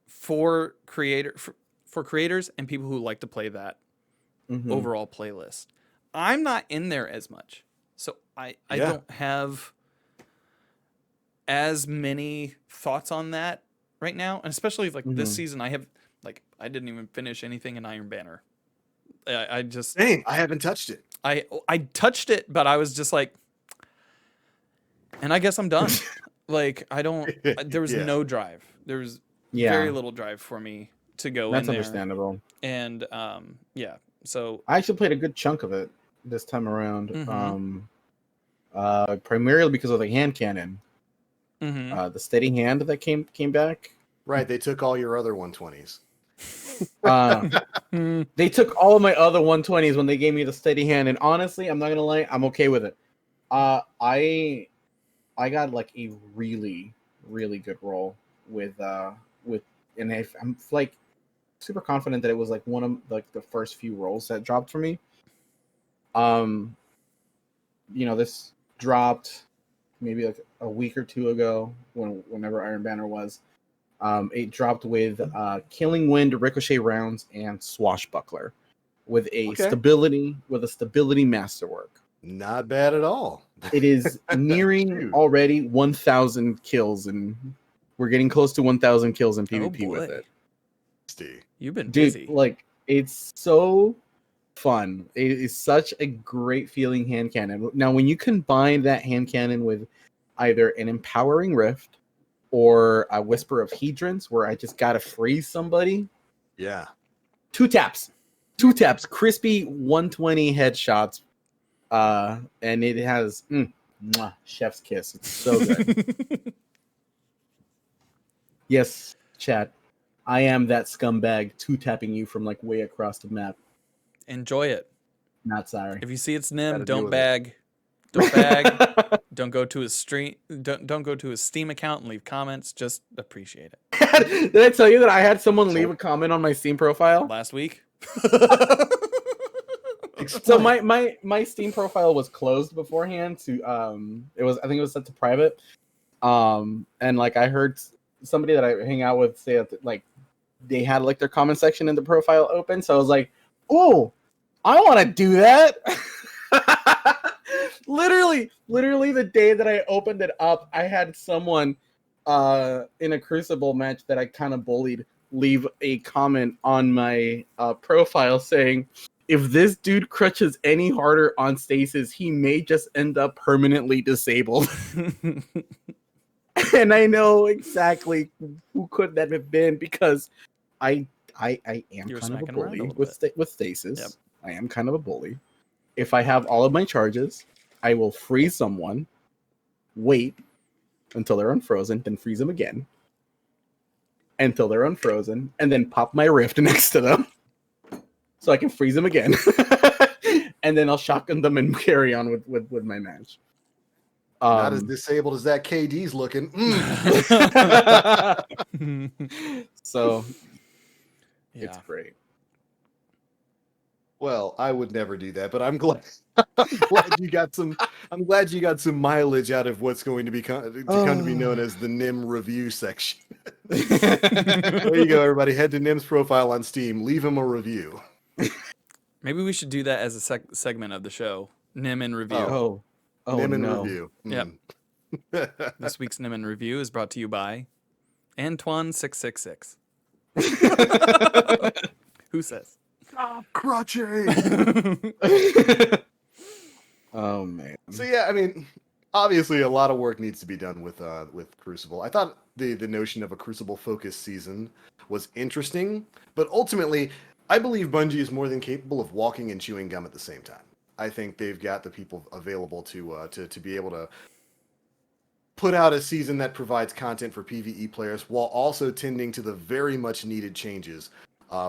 for creators and people who like to play that Mhm. overall playlist. I'm not in there as much, so I Yeah. don't have as many thoughts on that right now, and especially this Mhm. season, I didn't even finish anything in Iron Banner. I just Dang, I haven't touched it. I touched it, but I was just like, and I guess I'm done. I don't. There was Yeah. no drive. There was Yeah, very little drive for me to go that's in there. understandable. And yeah. So I actually played a good chunk of it this time around. Mhm. Primarily because of the hand cannon, the steady hand that came back. Right, they took all your other 120s. They took all of my other 120s when they gave me the steady hand, and honestly, I'm not gonna lie, I'm okay with it. I got a really, really good roll with, and I'm super confident that it was one of the first few rolls that dropped for me. This dropped maybe a week or two ago whenever Iron Banner was, It dropped with Killing Wind, Ricochet Rounds, and Swashbuckler, with a stability masterwork. Not bad at all. It is nearing Shoot. already 1,000 kills, and we're getting close to 1,000 kills in PvP with it. You've been Dude, busy. like, it's so fun. It is such a great feeling hand cannon. Now, when you combine that hand cannon with either an Empowering Rift or a Whisper of Hedrons, where I just gotta freeze somebody. Yeah. 2 taps, crispy 120 headshots, and it has chef's kiss. It's so good. Yes, chat. I am that scumbag 2-tapping you from like way across the map. Enjoy it. Not sorry. If you see it's Nim, Gotta deal don't with bag. Don't bag. Don't go to his stream. Don't go to his Steam account and leave comments. Just appreciate it. Did I tell you that I had someone leave a comment on my Steam profile? Last week. So my Steam profile was closed beforehand to I think it was set to private. And like I heard somebody that I hang out with say that like they had like their comment section in the profile open, so I was like, "Oh, I want to do that." literally the day that I opened it up, I had someone in a Crucible match that I kind of bullied leave a comment on my profile saying, if this dude crutches any harder on stasis, he may just end up permanently disabled. And I know exactly who could that have been, because I am kind of a bully with stasis. Yep. I am kind of a bully. If I have all of my charges, I will freeze someone, wait until they're unfrozen, then freeze them again until they're unfrozen, and then pop my rift next to them so I can freeze them again. And then I'll shotgun them and carry on with my match. Not as disabled as that KD's looking. So yeah. It's great. Well, I would never do that, but I'm glad you got some. I'm glad you got some mileage out of what's going to come to be known as the Nim review section. There you go, everybody. Head to Nim's profile on Steam. Leave him a review. Maybe we should do that as a segment of the show. Nim in review. Oh, Nim in no. review. Yep. This week's Nim in review is brought to you by Antoine666. Who says? Stop crutching. Oh man. So yeah, I mean, obviously a lot of work needs to be done with Crucible. I thought the notion of a Crucible-focused season was interesting, but ultimately, I believe Bungie is more than capable of walking and chewing gum at the same time. I think they've got the people available to be able to put out a season that provides content for PvE players while also tending to the very much needed changes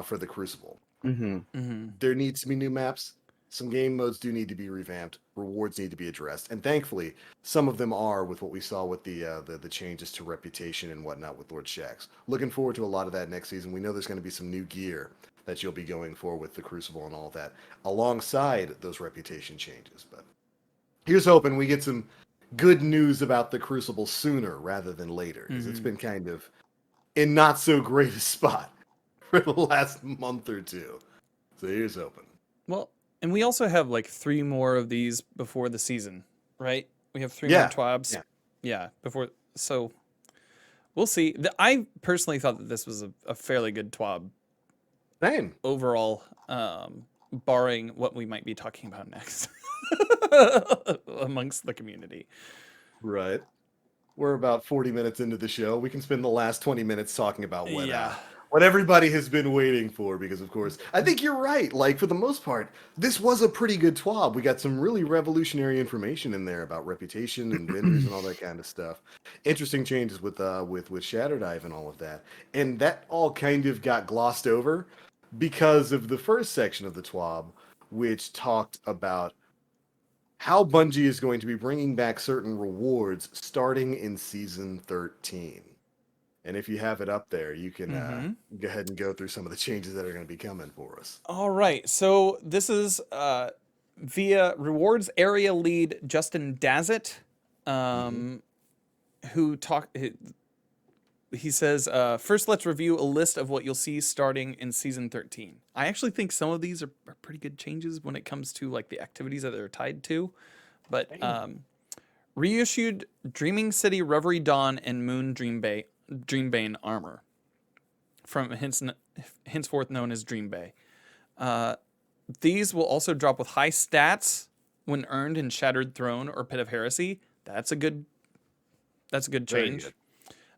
for the Crucible. Mm-hmm. Mm-hmm. There needs to be new maps. Some game modes do need to be revamped. Rewards need to be addressed, and thankfully, some of them are with what we saw with the changes to reputation and whatnot with Lord Shaxx. Looking forward to a lot of that next season. We know there's going to be some new gear that you'll be going for with the Crucible and all that, alongside those reputation changes. But here's hoping we get some good news about the Crucible sooner rather than later, because it's been kind of in not so great a spot for the last month or two. So here's hoping. Well, and we also have like 3 more of these before the season, right? We have 3 more TWABs. Yeah, before. So we'll see. I personally thought that this was a fairly good TWAB. Same. Overall, barring what we might be talking about next amongst the community. Right. We're about 40 minutes into the show. We can spend the last 20 minutes talking about what everybody has been waiting for, because of course, I think you're right. Like, for the most part, this was a pretty good TWAB. We got some really revolutionary information in there about reputation and vendors and all that kind of stuff. Interesting changes with Shadow Dive and all of that. And that all kind of got glossed over because of the first section of the TWAB, which talked about how Bungie is going to be bringing back certain rewards starting in Season 13. And if you have it up there, you can go ahead and go through some of the changes that are going to be coming for us. All right. So this is via rewards area lead Justin Dazzett, who he says, first let's review a list of what you'll see starting in season 13. I actually think some of these are pretty good changes when it comes to like the activities that they're tied to. But reissued Dreaming City, Reverie Dawn, and Moon Dreambane armor from henceforth known as Dream Bay. These will also drop with high stats when earned in Shattered Throne or Pit of Heresy. That's a good change. Good.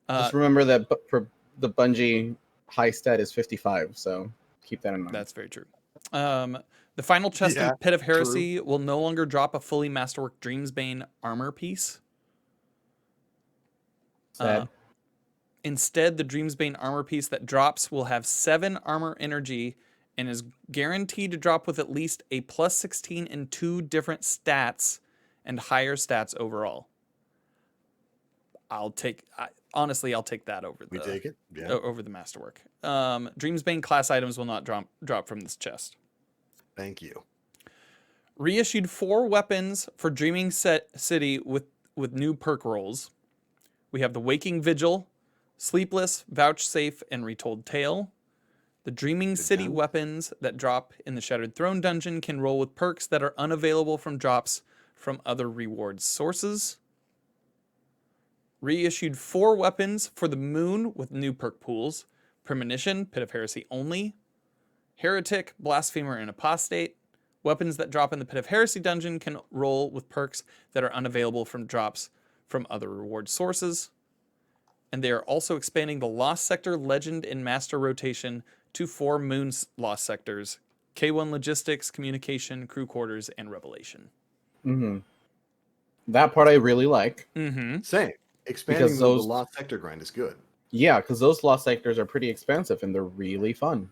Just remember that for the Bungie high stat is 55, so keep that in mind. That's very true. The final chest in Pit of Heresy will no longer drop a fully Masterwork Dreamsbane armor piece. Sad. Instead, the Dreamsbane armor piece that drops will have 7 armor energy and is guaranteed to drop with at least a plus 16 in 2 different stats and higher stats overall. Honestly, I'll take that over We take it. Yeah. over the Masterwork. Dreamsbane class items will not drop from this chest. Thank you. Reissued 4 weapons for Dreaming City with new perk rolls. We have the Waking Vigil, Sleepless, Vouchsafe, and Retold Tale. The Dreaming City weapons that drop in the Shattered Throne dungeon can roll with perks that are unavailable from drops from other reward sources. Reissued 4 weapons for the Moon with new perk pools. Premonition, Pit of Heresy only. Heretic, Blasphemer, and Apostate. Weapons that drop in the Pit of Heresy dungeon can roll with perks that are unavailable from drops from other reward sources. And they are also expanding the Lost Sector Legend and Master rotation to 4 Moon Lost Sectors: K1 Logistics, Communication, Crew Quarters, and Revelation. Mm-hmm. That part I really like. Mm-hmm. Same. Expanding the Lost Sector grind is good. Yeah, because those Lost Sectors are pretty expensive and they're really fun.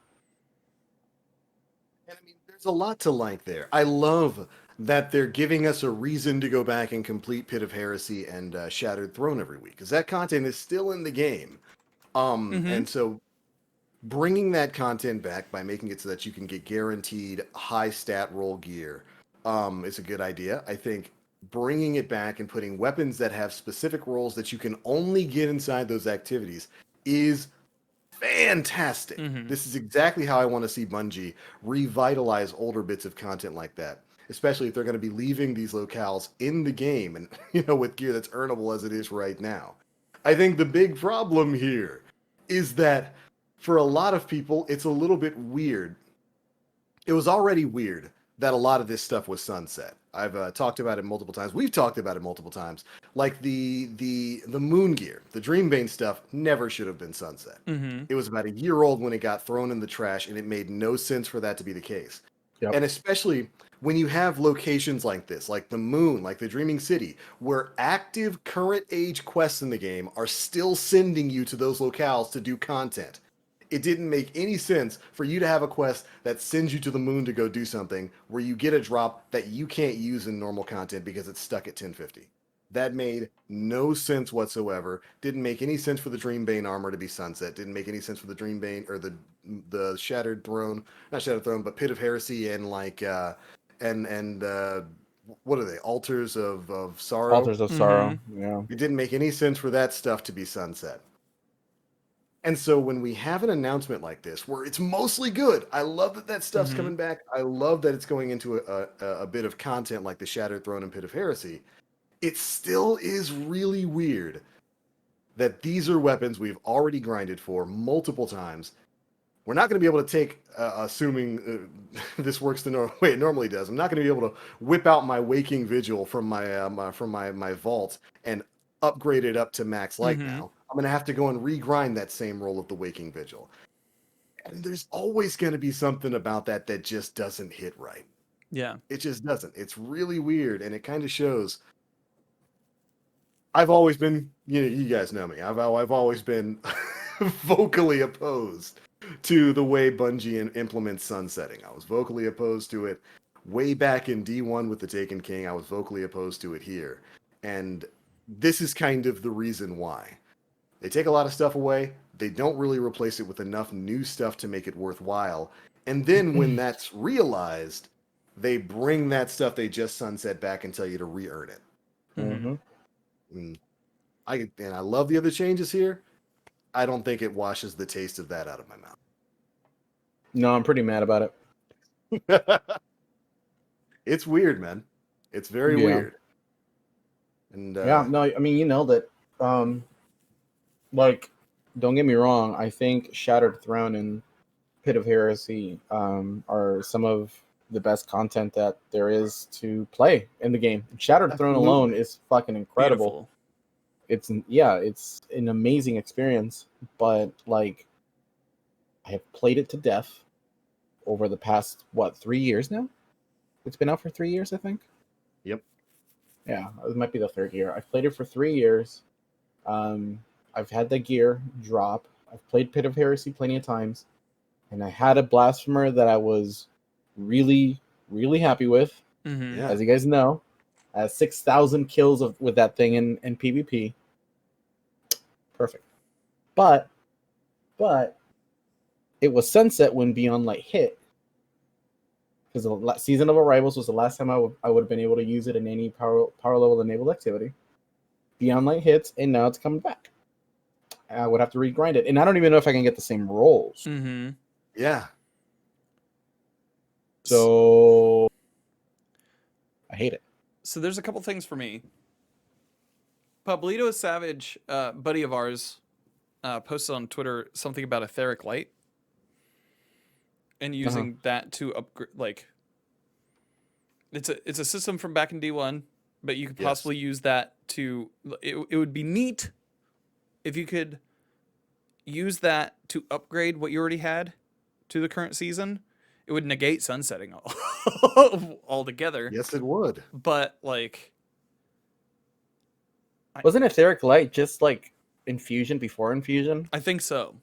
And I mean, there's a lot to like there. I love that they're giving us a reason to go back and complete Pit of Heresy and Shattered Throne every week, because that content is still in the game. And so bringing that content back by making it so that you can get guaranteed high stat roll gear is a good idea. I think bringing it back and putting weapons that have specific roles that you can only get inside those activities is fantastic. This is exactly how I want to see Bungie revitalize older bits of content like that, especially if they're going to be leaving these locales in the game and, with gear that's earnable as it is right now. I think the big problem here is that for a lot of people, it's a little bit weird. It was already weird that a lot of this stuff was sunset. I've talked about it multiple times. We've talked about it multiple times. Like the Moon gear, the Dreambane stuff never should have been sunset. It was about a year old when it got thrown in the trash, and it made no sense for that to be the case. Yep. And especially when you have locations like this, like the Moon, like the Dreaming City, where active current age quests in the game are still sending you to those locales to do content. It didn't make any sense for you to have a quest that sends you to the Moon to go do something where you get a drop that you can't use in normal content because it's stuck at 1050. That made no sense whatsoever. Didn't make any sense for the Dreambane armor to be sunset. Didn't make any sense for the Dreambane or the Shattered Throne, not Shattered Throne, but Pit of Heresy and what are they? Altars of Sorrow. Altars of Sorrow. Yeah. It didn't make any sense for that stuff to be sunset. And so when we have an announcement like this, where it's mostly good, I love that stuff's coming back. I love that it's going into a bit of content like the Shattered Throne and Pit of Heresy. It still is really weird that these are weapons we've already grinded for multiple times. We're not going to be able to take, assuming this works the way it normally does. I'm not going to be able to whip out my Waking Vigil from my vault and upgrade it up to max light now. I'm going to have to go and regrind that same roll of the Waking Vigil. And there's always going to be something about that just doesn't hit right. Yeah. It just doesn't. It's really weird, and it kind of shows. I've always been, you guys know me. I've always been vocally opposed to the way Bungie implements sunsetting. I was vocally opposed to it way back in D1 with the Taken King. I was vocally opposed to it here. And this is kind of the reason why. They take a lot of stuff away. They don't really replace it with enough new stuff to make it worthwhile. And then when that's realized, they bring that stuff they just sunset back and tell you to re-earn it. Mm-hmm. And I love the other changes here. I don't think it washes the taste of that out of my No, I'm pretty mad about it. mouth. It's weird, man. It's very Yeah. weird. And Yeah, no, I mean, that, like, don't get me wrong. I think Shattered Throne and Pit of Heresy are some of the best content that there is to play in the game. Shattered Throne alone Absolutely. is fucking incredible. Beautiful. It's an amazing experience, but like I have played it to death over the past 3 years now. It's been out for 3 years, I think. Yep. Yeah, it might be the third year. I've played it for 3 years. I've had the gear drop. I've played Pit of Heresy plenty of times, and I had a blasphemer that I was really, really happy with. Mm-hmm. Yeah. As you guys know, I had 6,000 kills with that thing in PvP. Perfect. But it was sunset when Beyond Light hit, because the Season of Arrivals was the last time I would have been able to use it in any power level enabled activity. Beyond Light hits, and now it's coming back. I would have to regrind it, and I don't even know if I can get the same rolls. Mm-hmm. Yeah. So I hate it. So there's a couple things for me. Pablito Savage, buddy of ours, posted on Twitter something about etheric light and using that to upgrade. Like, it's a system from back in D1, but you could Yes. possibly use that to. It would be neat if you could use that to upgrade what you already had to the current season. It would negate sunsetting altogether. Yes, it would. But like, Wasn't Etheric Light just like Infusion before Infusion? I think so.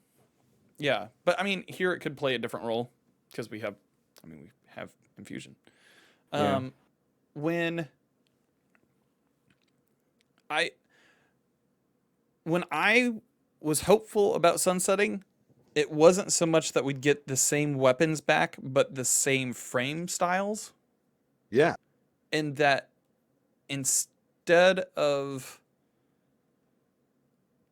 Yeah, but I mean, here it could play a different role because we have infusion. Yeah. When I was hopeful about sunsetting, it wasn't so much that we'd get the same weapons back, but the same frame styles, Yeah. and that instead of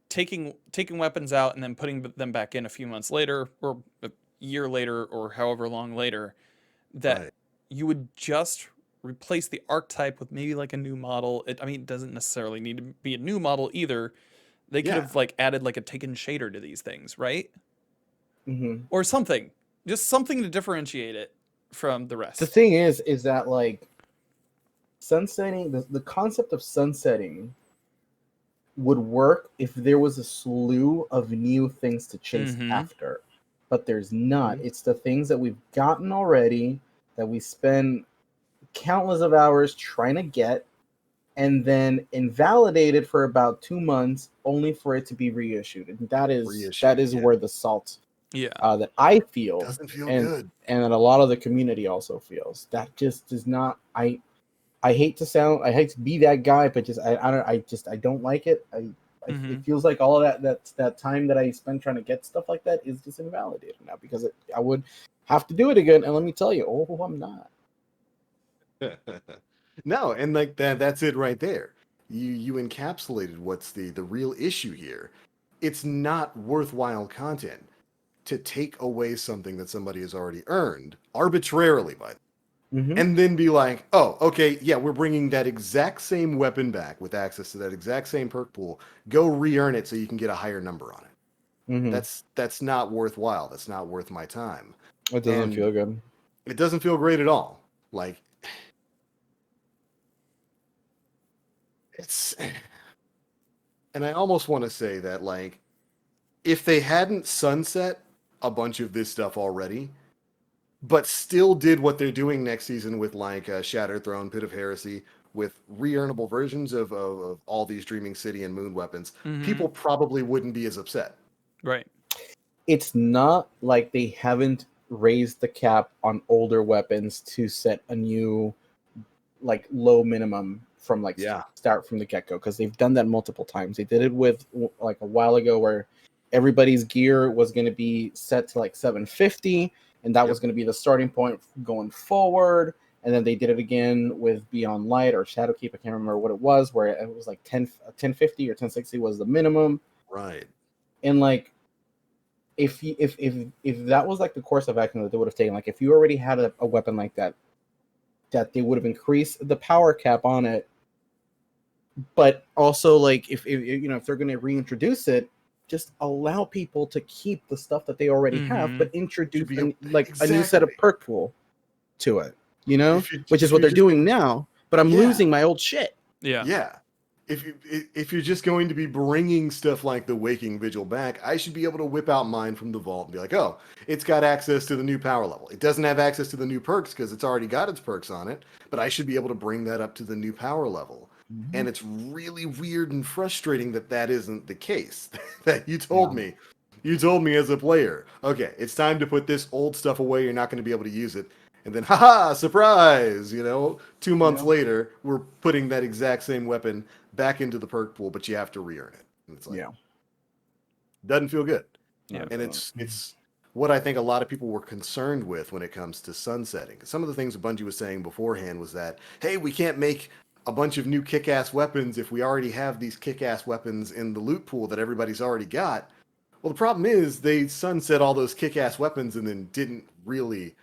taking weapons out and then putting them back in a few months later or a year later or however long later, that Right. you would just replace the archetype with maybe like a new model. It doesn't necessarily need to be a new model either. They could Yeah. have like added like a taken shader to these things, right? Mm-hmm. Or something, just something to differentiate it from the rest. The thing is that like sunsetting, the concept of sunsetting would work if there was a slew of new things to chase Mhm. after, but there's not. Mhm. It's the things that we've gotten already that we spend countless of hours trying to get, and then invalidated for about 2 months, only for it to be reissued. And that is Reissued, yeah. where the salt Yeah. that I feel Doesn't feel and good. and that a lot of the community also feels. That just does not. I hate to be that guy, but I don't like it. It Mhm. feels like all of that time that I spent trying to get stuff like that is just invalidated now, because I would have to do it again, and let me tell you, I'm not. No, and like that's it right there. You encapsulated what's the real issue here. It's not worthwhile content to take away something that somebody has already earned arbitrarily by them, Mm-hmm. and then be like, oh, okay, yeah, we're bringing that exact same weapon back with access to that exact same perk pool. Go re-earn it so you can get a higher number on it. Mm-hmm. That's not worthwhile. That's not worth my time. It doesn't And feel good. it doesn't feel great at all. Like, it's, and I almost want to say that, like, if they hadn't sunset a bunch of this stuff already, but still did what they're doing next season with like Shattered Throne, Pit of Heresy, with re-earnable versions of all these Dreaming City and Moon weapons, Mhm. people probably wouldn't be as upset. Right. It's not like they haven't raised the cap on older weapons to set a new like low minimum from like Yeah. start from the get-go, because they've done that multiple times. They did it with like a while ago where everybody's gear was going to be set to like 750, and that was going to be the starting point going forward. And then they did it again with Beyond Light or Shadowkeep. I can't remember what it was, where it was like 1050 or 1060 was the minimum. Right. And like, if that was like the course of action that they would have taken, like if you already had a weapon like that, that they would have increased the power cap on it, but also like if you know if they're going to reintroduce it, just allow people to keep the stuff that they already have, but To introduce be like a new set of exactly. perk pool to it, you know, which is If what you're they're just doing now. But I'm yeah. losing my old shit. Yeah. Yeah. If you're just going to be bringing stuff like the Waking Vigil back, I should be able to whip out mine from the vault and be like, oh, it's got access to the new power level. It doesn't have access to the new perks because it's already got its perks on it, but I should be able to bring that up to the new power level. And it's really weird and frustrating that that isn't the case. That you told me as a player, okay, it's time to put this old stuff away. You're not going to be able to use it. And then, haha, surprise! 2 months Yeah. later, we're putting that exact same weapon back into the perk pool, but you have to re-earn it. And it's like, Yeah. doesn't feel good. Yeah. And it's what I think a lot of people were concerned with when it comes to sunsetting. Some of the things Bungie was saying beforehand was that, hey, we can't make a bunch of new kick-ass weapons if we already have these kick-ass weapons in the loot pool that everybody's already got. Well, the problem is they sunset all those kick-ass weapons and then didn't really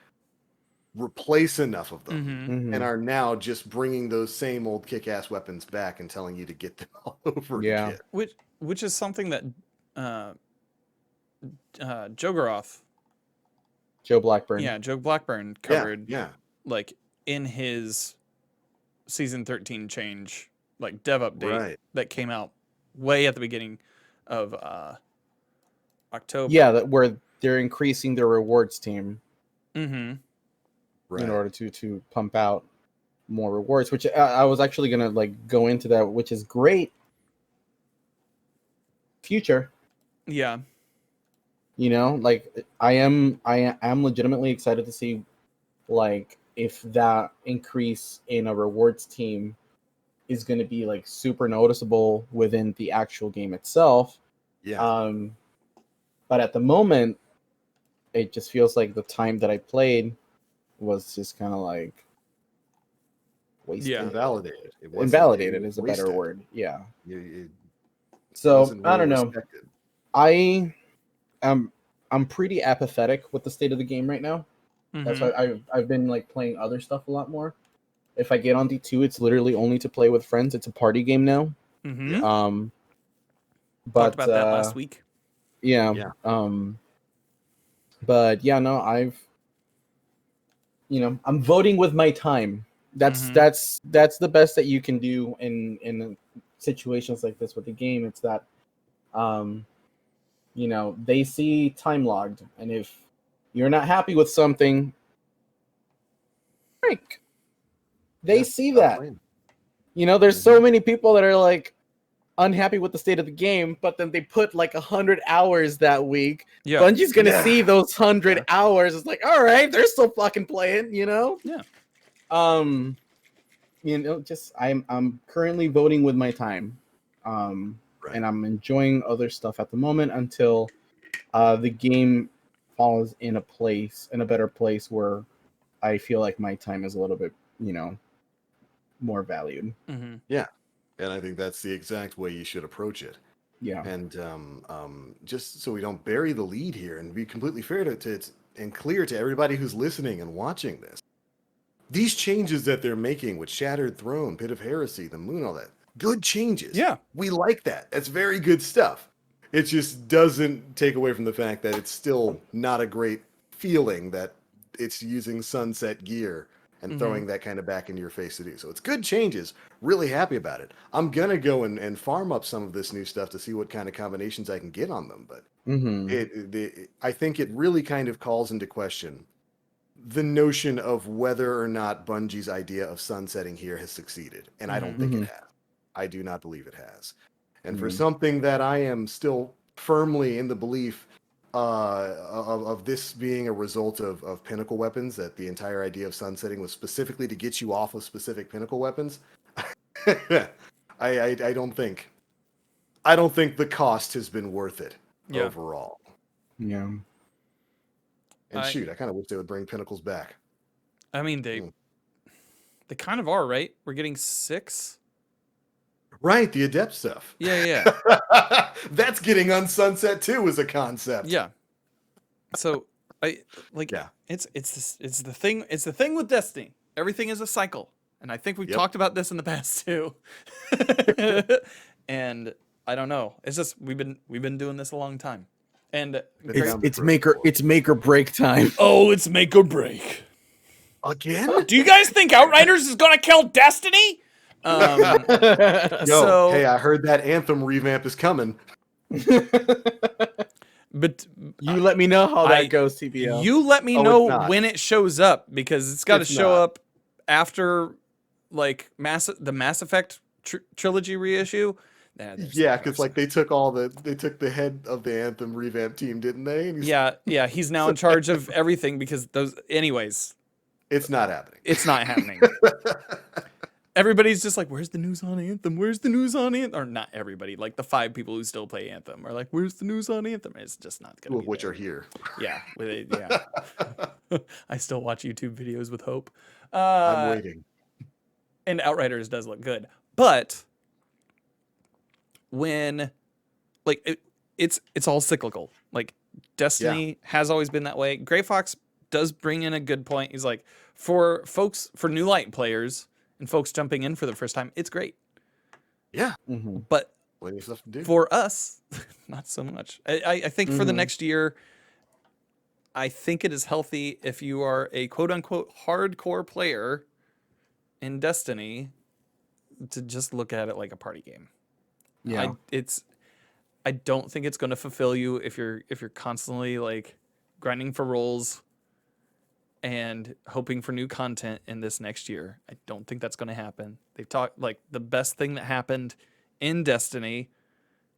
replace enough of them Mm-hmm. and are now just bringing those same old kick-ass weapons back and telling you to get them all over Yeah. again. Which is something that Jogoroth, Joe Blackburn. yeah, Joe Blackburn Yeah, covered yeah, like in his season 13 change, like dev update right. that came out way at the beginning of October. Yeah, that where they're increasing their rewards team Mm-hmm. Right. in order to pump out more rewards, which I was actually gonna like go into that, which is great. Future, Yeah. like I am legitimately excited to see like if that increase in a rewards team is going to be like super noticeable within the actual game itself. Yeah. But at the moment, it just feels like the time that I played was just kind of like wasted. Yeah. Invalidated. It wasn't. Invalidated It was is a better wasted. word. Yeah. It So wasn't I really don't know. respected. I'm pretty apathetic with the state of the game right now. That's Mm-hmm. why I've been like playing other stuff a lot more. If I get on D2, it's literally only to play with friends. It's a party game now. Mm-hmm. Yeah. Um, Talked but about that last week. yeah. Yeah. But yeah, no, I'm voting with my time. Mhm. That's the best that you can do in situations like this with the game. It's that they see time logged, and if you're not happy with something, break. They Yeah, see stop that. playing. There's so many people that are like unhappy with the state of the game, but then they put like 100 hours that week. Yeah. Bungie's gonna Yeah. see those 100 Yeah. hours. It's like, all right, they're still fucking playing, Yeah. Just I'm currently voting with my time, Right. and I'm enjoying other stuff at the moment until the game falls in a better place where I feel like my time is a little bit, more valued. Mm-hmm. Yeah. And I think that's the exact way you should approach it. Yeah. And just so we don't bury the lead here and be completely fair to and clear to everybody who's listening and watching this, these changes that they're making with Shattered Throne, Pit of Heresy, the Moon, all that, good changes. Yeah. We like that. That's very good stuff. It just doesn't take away from the fact that it's still not a great feeling that it's using sunset gear and throwing that kind of back into your face to do. So it's good changes. Really happy about it. I'm going to go and farm up some of this new stuff to see what kind of combinations I can get on them. But I think it really kind of calls into question the notion of whether or not Bungie's idea of sunsetting here has succeeded. And I don't think it has. I do not believe it has. And for something that I am still firmly in the belief of this being a result of pinnacle weapons, that the entire idea of sunsetting was specifically to get you off of specific pinnacle weapons, I don't think the cost has been worth it overall. Yeah. And shoot, I kind of wish they would bring pinnacles back. I mean, they kind of are, right? We're getting 6. Right, the adept stuff. Yeah. That's getting on Sunset too as a concept. Yeah. So I like Yeah. it's the thing with Destiny. Everything is a cycle. And I think we've Yep. talked about this in the past too. And I don't know. It's just we've been doing this a long time. And Been down the road before. It's make or break time. oh, it's make or break. Again? Do you guys think Outriders is gonna kill Destiny? Yo, So- hey, I heard that Anthem revamp is coming. But You let me know how I- that goes, TBL. you let me Oh, know it's not. when it shows up because it's got to It's show not. up after like the Mass Effect trilogy reissue. Nah, there's Yeah, no because way. like they took the head of the Anthem revamp team, didn't they? And yeah, he's now in charge of everything because those. Anyways, it's not happening. it's not happening. Everybody's just like, "Where's the news on Anthem? Where's the news on Anthem?" Or not everybody, like the 5 people who still play Anthem are like, "Where's the news on Anthem?" It's just not Two gonna of be which there. are here. Yeah, I still watch YouTube videos with hope. I'm waiting. And Outriders does look good, but when like it's all cyclical. Like Destiny has always been that way. Gray Fox does bring in a good point. He's like, for new light players and folks jumping in for the first time, it's great. Yeah, Mhm. But plenty of stuff to do. for us, not so much. I think for the Mhm. next year, I think it is healthy if you are a quote unquote hardcore player in Destiny to just look at it like a party game. Yeah. I don't think it's going to fulfill you if you're constantly like grinding for rolls and hoping for new content in this next year. I don't think that's going to happen. They've talked like the best thing that happened in Destiny,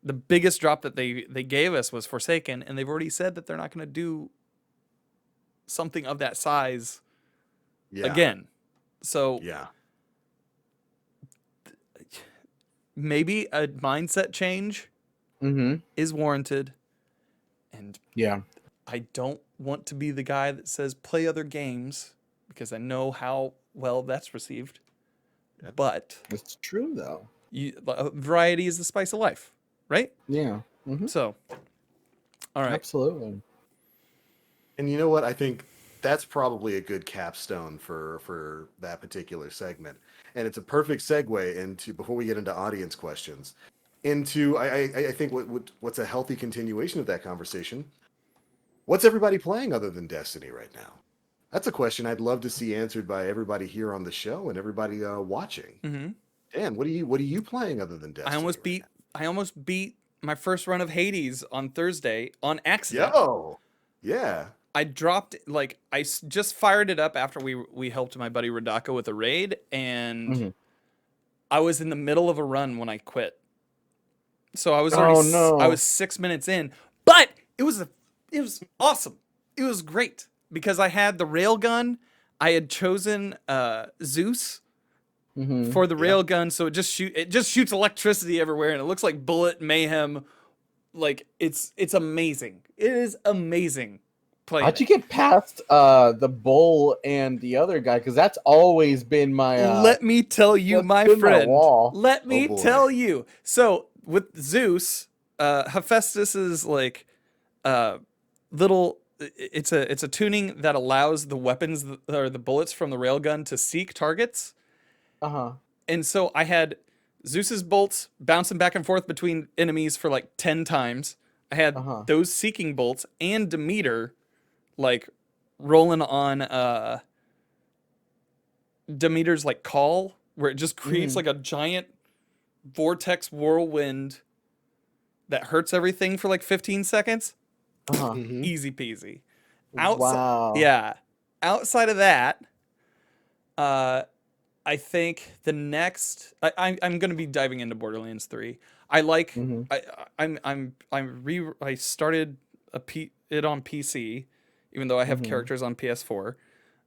the biggest drop that they gave us was Forsaken, and they've already said that they're not going to do something of that size Yeah. again. So Yeah. maybe a mindset change Mm-hmm. is warranted. And Yeah. I don't want to be the guy that says play other games because I know how well that's received. Yep. But It's true though. variety is the spice of life, right? Yeah. Mm-hmm. So, all right. Absolutely. And you know what? I think that's probably a good capstone for that particular segment. And it's a perfect segue into, before we get into audience questions, into I think what's a healthy continuation of that conversation. What's everybody playing other than Destiny right now? That's a question I'd love to see answered by everybody here on the show and everybody watching. Mm-hmm. Dan, what are you playing other than Destiny? I almost beat my first run of Hades on Thursday on accident. Yo, yeah. I dropped just fired it up after we helped my buddy Radaka with a raid, and Mhm. I was in the middle of a run when I quit. So I was Oh, no. I was 6 minutes in, but it was awesome. It was great because I had the railgun. I had chosen Zeus Mm-hmm. for the railgun, so it just shoots electricity everywhere, and it looks like bullet mayhem. Like it's amazing. It is amazing. Playing How'd you get past the bull and the other guy? Because that's always been my. Let me tell you, that's my been my friend. wall. Let me boy. tell you. So with Zeus, Hephaestus is like little. It's a tuning that allows the weapons or the bullets from the railgun to seek targets. Uh-huh. And so I had Zeus's bolts bouncing back and forth between enemies for like 10 times. I had Uh-huh. those seeking bolts and Demeter like rolling on Demeter's like call, where it just creates like a giant vortex whirlwind that hurts everything for like 15 seconds. Uh-huh. Mhm. Easy peasy. Wow. Yeah. Outside of that, I think the next I'm going to be diving into Borderlands 3. I like Mhm. I started it on PC, even though I have Mhm. characters on PS4.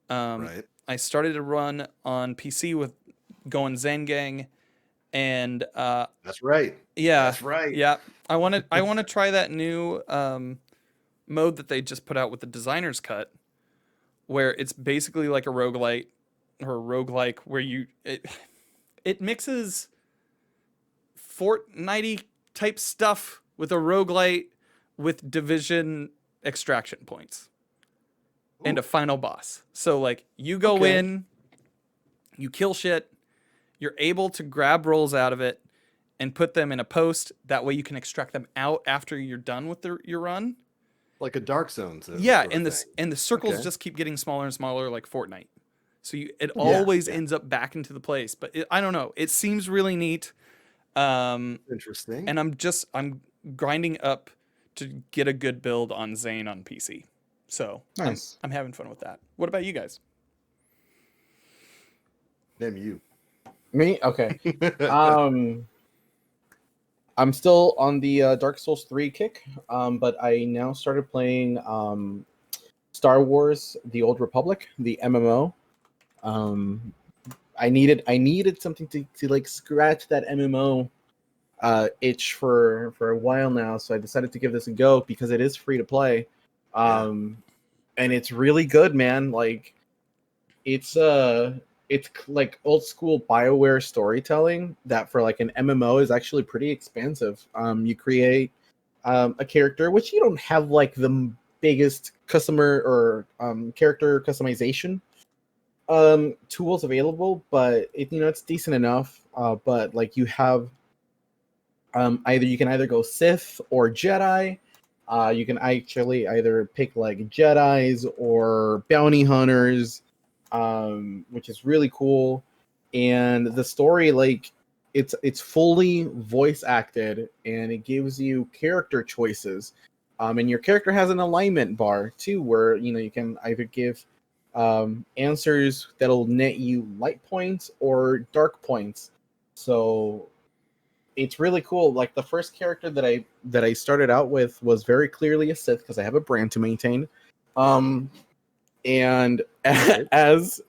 Right. I started a run on PC with going Zangang, and That's right. yeah, That's right. yeah. I want to try that new mode that they just put out with the designer's cut, where it's basically like a roguelite or a roguelike where it mixes Fortnite type stuff with a roguelite with division extraction points and a final boss. So like you go in, you kill shit, you're able to grab rolls out of it and put them in a post. That way you can extract them out after you're done with your run. Like a Dark Zone Yeah, sort of and thing. the circles Okay. just keep getting smaller and smaller like Fortnite. So it always ends up back into the place. But I don't know. It seems really neat. Interesting. And I'm grinding up to get a good build on Zane on PC. So Nice. I'm having fun with that. What about you guys? Damn you. Me? Okay. I'm still on the Dark Souls 3 kick, but I now started playing Star Wars: The Old Republic, the MMO. I needed something to like scratch that MMO itch for a while now, so I decided to give this a go because it is free to play, and it's really good, man. Like it's like old school BioWare storytelling that for like an MMO is actually pretty expansive. You create a character which you don't have like the biggest customer or character customization tools available, but it's decent enough. But like you have you can either go Sith or Jedi. You can actually either pick like Jedis or bounty hunters, which is really cool. And the story, like, it's fully voice acted, and it gives you character choices. And your character has an alignment bar too, where you can either give answers that'll net you light points or dark points. So it's really cool. Like the first character that I started out with was very clearly a Sith because I have a brand to maintain. And as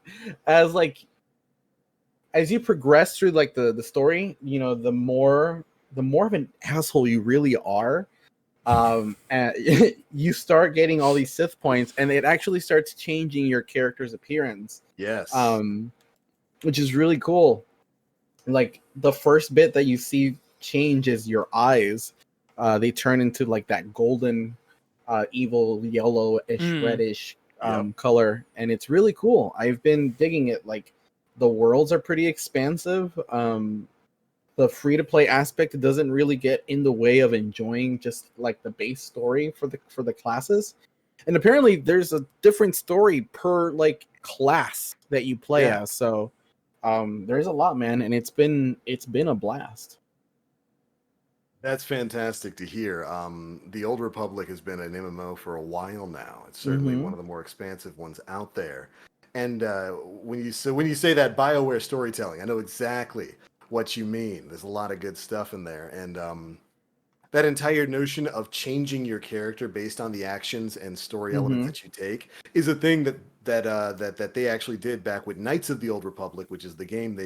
like as you progress through like the story, the more of an asshole you really are. And you start getting all these Sith points, and it actually starts changing your character's appearance. Yes. Which is really cool. Like the first bit that you see change is your eyes. They turn into like that golden, evil yellowish, reddish color, and it's really cool. I've been digging it. Like the worlds are pretty expansive. The free to play aspect doesn't really get in the way of enjoying just like the base story for the classes. And apparently there's a different story per like class that you play as. So there's a lot, man, and it's been a blast. That's fantastic to hear. The Old Republic has been an MMO for a while now. It's certainly one of the more expansive ones out there. And when you say that BioWare storytelling, I know exactly what you mean. There's a lot of good stuff in there, and that entire notion of changing your character based on the actions and story elements that you take is a thing that they actually did back with Knights of the Old Republic, which is the game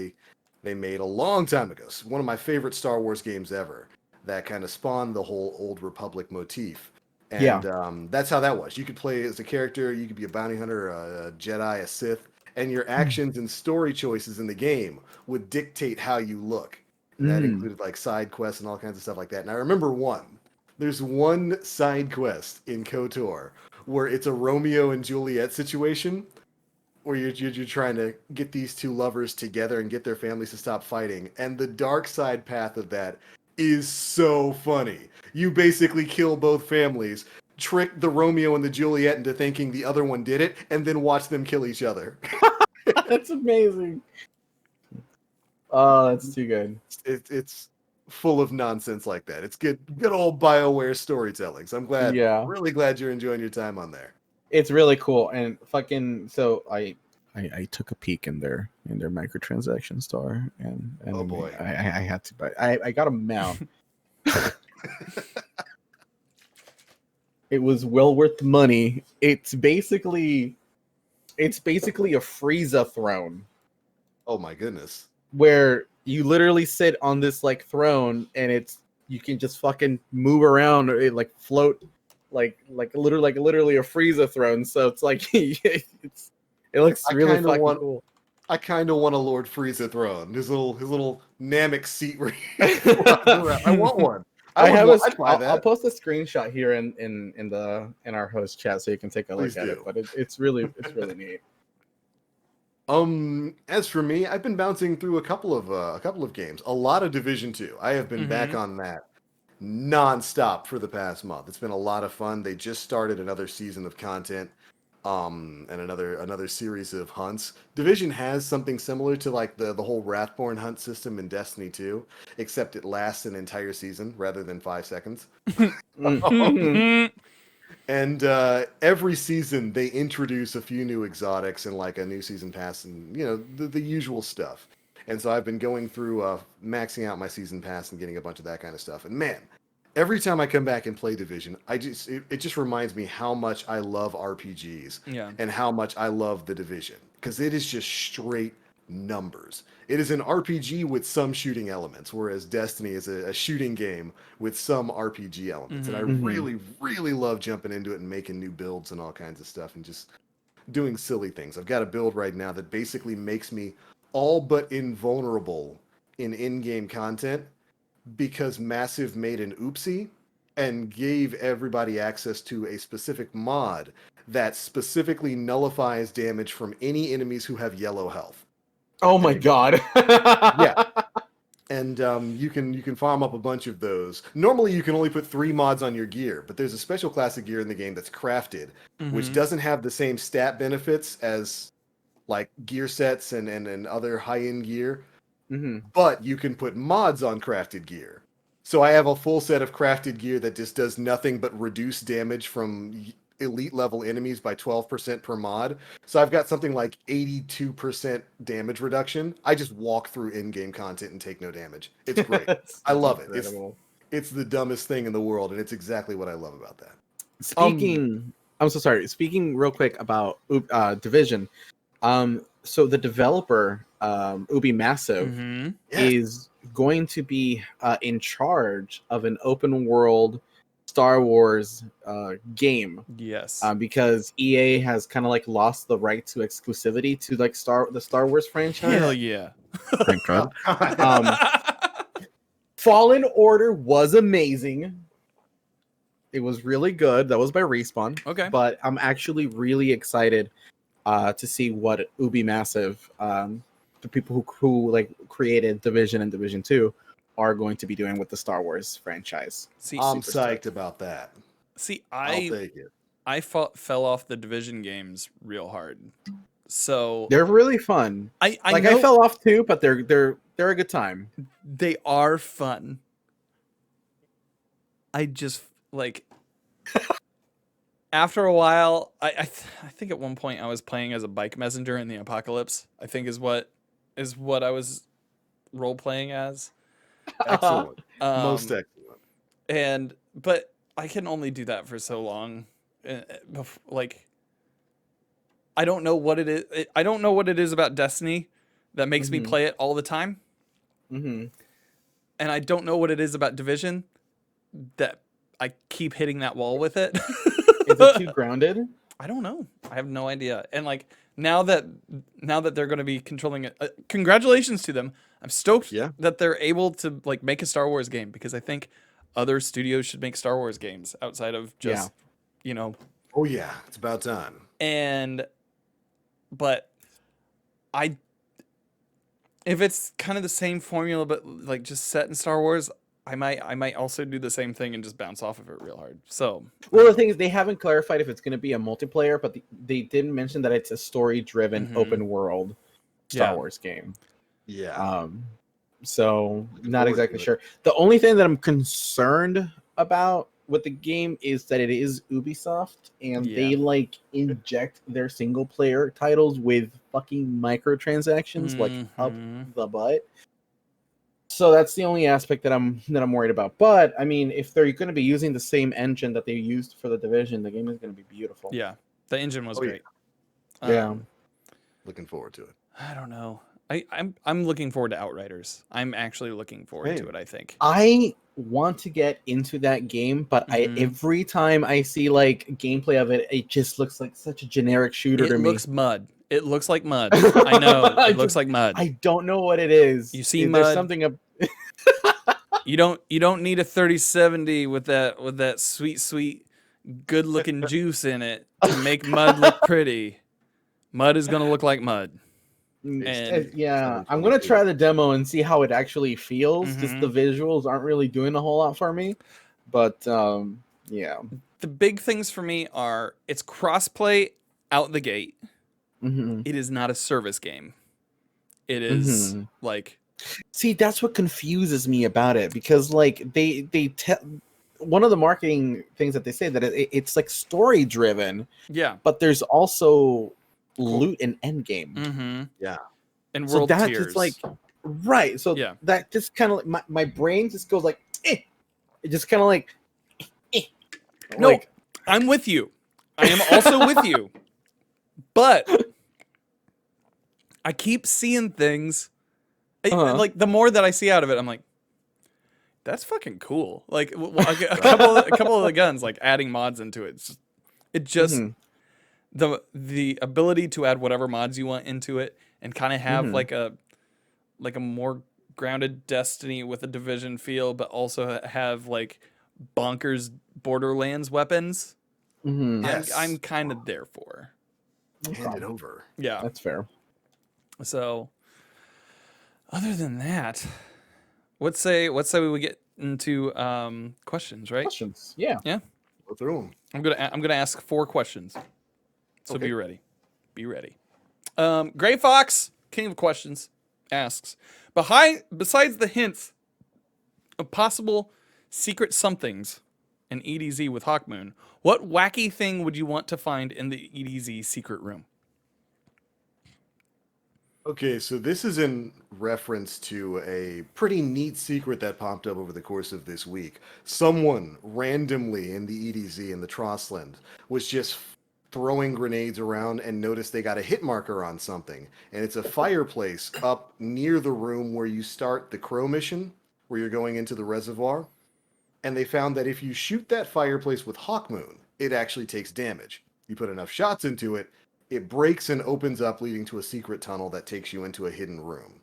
they made a long time ago. It's one of my favorite Star Wars games ever. That kind of spawned the whole Old Republic motif. And that's how that was. You could play as a character, you could be a bounty hunter, a Jedi, a Sith, and your actions and story choices in the game would dictate how you look. And that included like side quests and all kinds of stuff like that. And I remember there's one side quest in KOTOR where it's a Romeo and Juliet situation where you're trying to get these two lovers together and get their families to stop fighting. And the dark side path of that is so funny. You basically kill both families, trick the Romeo and the Juliet into thinking the other one did it, and then watch them kill each other. That's amazing. Oh, that's too good. It's full of nonsense like that. It's good old BioWare storytelling. So I'm really glad you're enjoying your time on there. It's really cool. And fucking so I took a peek in their microtransaction store, and oh boy, I had to buy. I got a mount. It was well worth the money. It's basically a Frieza throne. Oh my goodness. Where you literally sit on this like throne, and you can just fucking move around, or it like float like literally a Frieza throne. So it's like it looks really fucking cool. I kind of want a Lord Frieza throne. His little Namek seat where he flies around. I want one. I have I'd buy I'll that. post a screenshot here in our host chat so you can take a Please look at it. do. But it's really neat. As for me, I've been bouncing through a couple of games. A lot of Division 2. I have been back on that nonstop for the past month. It's been a lot of fun. They just started another season of content, and another series of hunts. Division has something similar to like the whole Wrathborn hunt system in Destiny 2, except it lasts an entire season rather than 5 seconds. Mhm. And every season they introduce a few new exotics and like a new season pass and the usual stuff. And so I've been going through maxing out my season pass and getting a bunch of that kind of stuff. And man, every time I come back and play Division, it just reminds me how much I love RPGs Yeah. and how much I love the Division because it is just straight numbers. It is an RPG with some shooting elements, whereas Destiny is a shooting game with some RPG elements. And I Mhm. really, really love jumping into it and making new builds and all kinds of stuff and just doing silly things. I've got a build right now that basically makes me all but invulnerable in in-game content because Massive made an oopsie and gave everybody access to a specific mod that specifically nullifies damage from any enemies who have yellow health. Oh my god. Yeah. And you can farm up a bunch of those. Normally, you can only put 3 mods on your gear, but there's a special class of gear in the game that's crafted, which doesn't have the same stat benefits as like gear sets and other high-end gear. Mhm. But you can put mods on crafted gear. So I have a full set of crafted gear that just does nothing but reduce damage from elite level enemies by 12% per mod. So I've got something like 82% damage reduction. I just walk through in-game content and take no damage. It's great. That's I love it. incredible. It's the dumbest thing in the world, and it's exactly what I love about that. Speaking, I'm so sorry. Speaking real quick about Division. So the developer, Ubi Massive, Yes. is going to be in charge of an open world Star Wars game. Yes. Because EA has kind of like lost the right to exclusivity to like the Star Wars franchise. Hell yeah. Thank God. Fallen Order was amazing. It was really good. That was by Respawn. Okay. But I'm actually really excited to see what Ubi Massive, the people who like created Division and Division 2, are going to be doing with the Star Wars franchise. See, I'm psyched about that. see, I'll take it. I fell off the Division games real hard. So They're really fun. I I fell off too, but they're a good time. they are fun. I just like after a while, I think at one point I was playing as a bike messenger in the apocalypse. I think is what I was role playing as. Excellent. Most excellent. But I can only do that for so long. Like I don't know what it is. I don't know what it is about Destiny that makes me play it all the time. Mm-hmm. And I don't know what it is about Division that I keep hitting that wall with it. Is it too grounded? I don't know. I have no idea. And like now that they're going to be controlling it, congratulations to them. I'm stoked that they're able to like make a Star Wars game because I think other studios should make Star Wars games outside of just Oh yeah, it's about time. But if it's kind of the same formula but like just set in Star Wars, I might also do the same thing and just bounce off of it real hard. So well, the thing is, they haven't clarified if it's going to be a multiplayer, but they didn't mention that it's a story-driven open world Star Wars game. Yeah. So not exactly sure. The only thing that I'm concerned about with the game is that it is Ubisoft and they like inject their single player titles with fucking microtransactions like up the butt. So that's the only aspect that I'm worried about. But I mean, if they're going to be using the same engine that they used for the Division, the game is going to be beautiful. Yeah, the engine was great. Yeah, looking forward to it. I don't know. I'm looking forward to Outriders. I'm actually looking forward to it. I think I want to get into that game, but every time I see like gameplay of it, it just looks like such a generic shooter to me. It looks mud. It looks like mud. I know. It looks like mud. I don't know what it is. You see There's mud. something You don't need a 3070 with that sweet good looking juice in it to make mud look pretty. Mud is gonna look like mud. And yeah, I'm gonna try the demo and see how it actually feels. Just the visuals aren't really doing a whole lot for me, but yeah. The big things for me are it's crossplay out the gate. Mm-hmm. It is not a service game. It is like, see, that's what confuses me about it, because like they tell one of the marketing things that they say that it's like story driven, yeah, but there's also loot and end game. Yeah. and So world that tiers. just like right. So Yeah. that just kind of like my brain just goes like, eh. It just kind of like, eh. No, Like, I'm with you. I am also with you. But I keep seeing things. Like the more that I see out of it, I'm like, that's fucking cool. Like a couple of the guns, like adding mods into it. It just the ability to add whatever mods you want into it and kind of have like a more grounded Destiny with a Division feel, but also have like bonkers Borderlands weapons. Yes. I'm kind of there for. Hand it over. Yeah. that's fair. So, other than that, let's say we get into questions, right? Questions, yeah. Yeah. Go through them. I'm gonna ask 4 questions. So Okay. be ready. Be ready. Gray Fox, King of Questions, asks, besides the hints of possible secret somethings in EDZ with Hawkmoon, what wacky thing would you want to find in the EDZ secret room? Okay, so this is in reference to a pretty neat secret that popped up over the course of this week. Someone randomly in the EDZ in the Trossland was just throwing grenades around and noticed they got a hit marker on something. And it's a fireplace up near the room where you start the Crow mission, where you're going into the reservoir. And they found that if you shoot that fireplace with Hawkmoon, it actually takes damage. You put enough shots into it, it breaks and opens up, leading to a secret tunnel that takes you into a hidden room.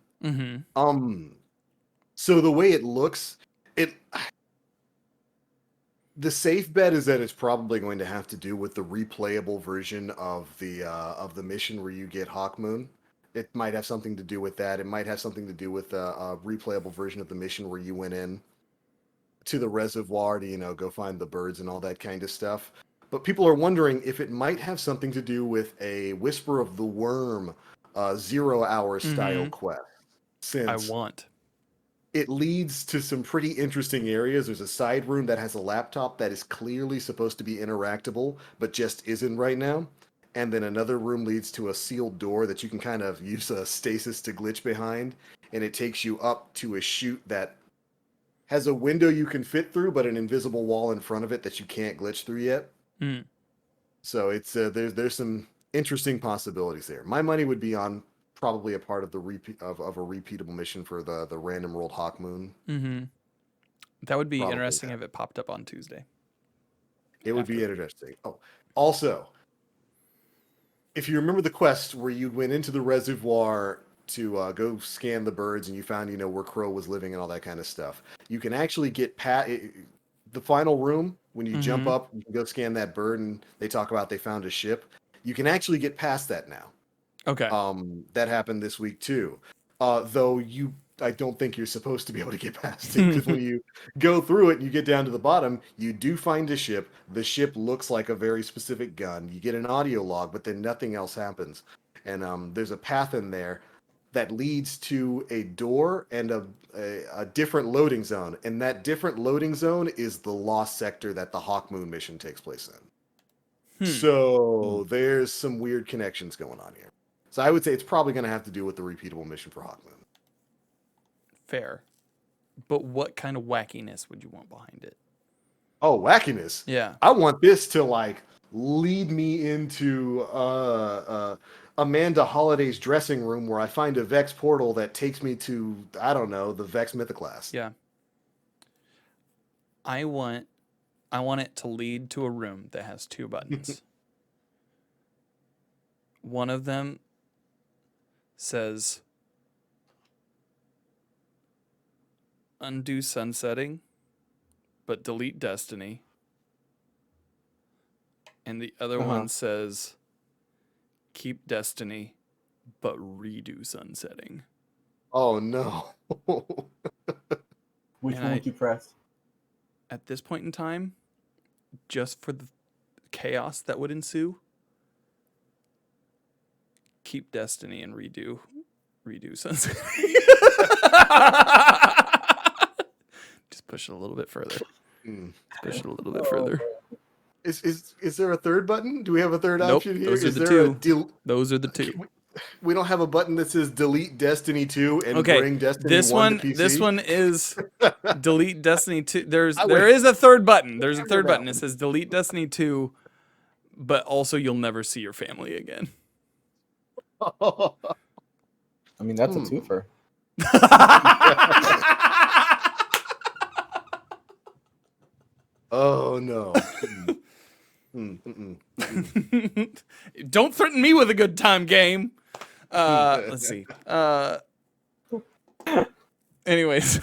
So the way it looks, the safe bet is that it's probably going to have to do with the replayable version of the mission where you get Hawkmoon. It might have something to do with that. It might have something to do with a replayable version of the mission where you went in to the reservoir to go find the birds and all that kind of stuff. But people are wondering if it might have something to do with a Whisper of the Worm 0 hour style quest. Since it leads to some pretty interesting areas. There's a side room that has a laptop that is clearly supposed to be interactable, but just isn't right now. And then another room leads to a sealed door that you can kind of use a stasis to glitch behind. And it takes you up to a chute that has a window you can fit through, but an invisible wall in front of it that you can't glitch through yet. So it's there's some interesting possibilities there. My money would be on probably a part of the of a repeatable mission for the random world Hawkmoon. That would be Probably interesting that. if it popped up on Tuesday. It would be interesting. Oh, also, if you remember the quest where you went into the reservoir to go scan the birds and you found where Crow was living and all that kind of stuff, you can actually get past the final room. When you jump up, you can go scan that bird, and they talk about they found a ship. You can actually get past that now. Okay. That happened this week too. Though I don't think you're supposed to be able to get past it, because when you go through it and you get down to the bottom, you do find a ship. The ship looks like a very specific gun. You get an audio log, but then nothing else happens. And there's a path in there that leads to a door and a different loading zone. And that different loading zone is the lost sector that the Hawkmoon mission takes place in. So there's some weird connections going on here. So I would say it's probably going to have to do with the repeatable mission for Hawkmoon. Fair. But what kind of wackiness would you want behind it? Oh, wackiness. Yeah. I want this to lead me into Amanda Holliday's dressing room where I find a Vex portal that takes me to, I don't know, the Vex Mythoclast. Yeah. I want it to lead to a room that has 2 buttons. One of them says undo sunsetting, but delete destiny. And the other one says keep destiny, but redo sunsetting. Oh no. Which And one would you press? At this point in time, just for the chaos that would ensue, keep destiny and redo sunsetting. Just push it a little bit further. Push it a little bit further. Is there a third button? Do we have a third Nope, option here? those are Is the there two. Those are the two. We don't have a button that says delete Destiny 2 and Okay, bring Destiny 1 to PC? this one is delete Destiny 2. There would- is a third button. There's a Remember third that button. It one. says delete Destiny 2, but also you'll never see your family again. I mean, that's a twofer. Oh no. Don't threaten me with a good time, game. Let's see. Anyways,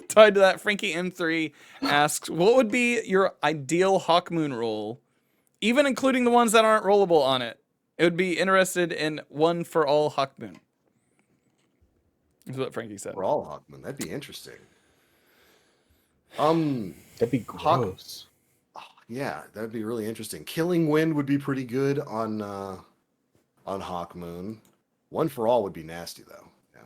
tied to that, Frankie M3 asks, what would be your ideal Hawkmoon roll? Even including the ones that aren't rollable on it. It would be interested in one for all Hawkmoon. That's what Frankie said. For all Hawkman, that'd be interesting. That'd be gross. Yeah, that'd be really interesting. Killing Wind would be pretty good on Hawkmoon. One for all would be nasty though. Yeah.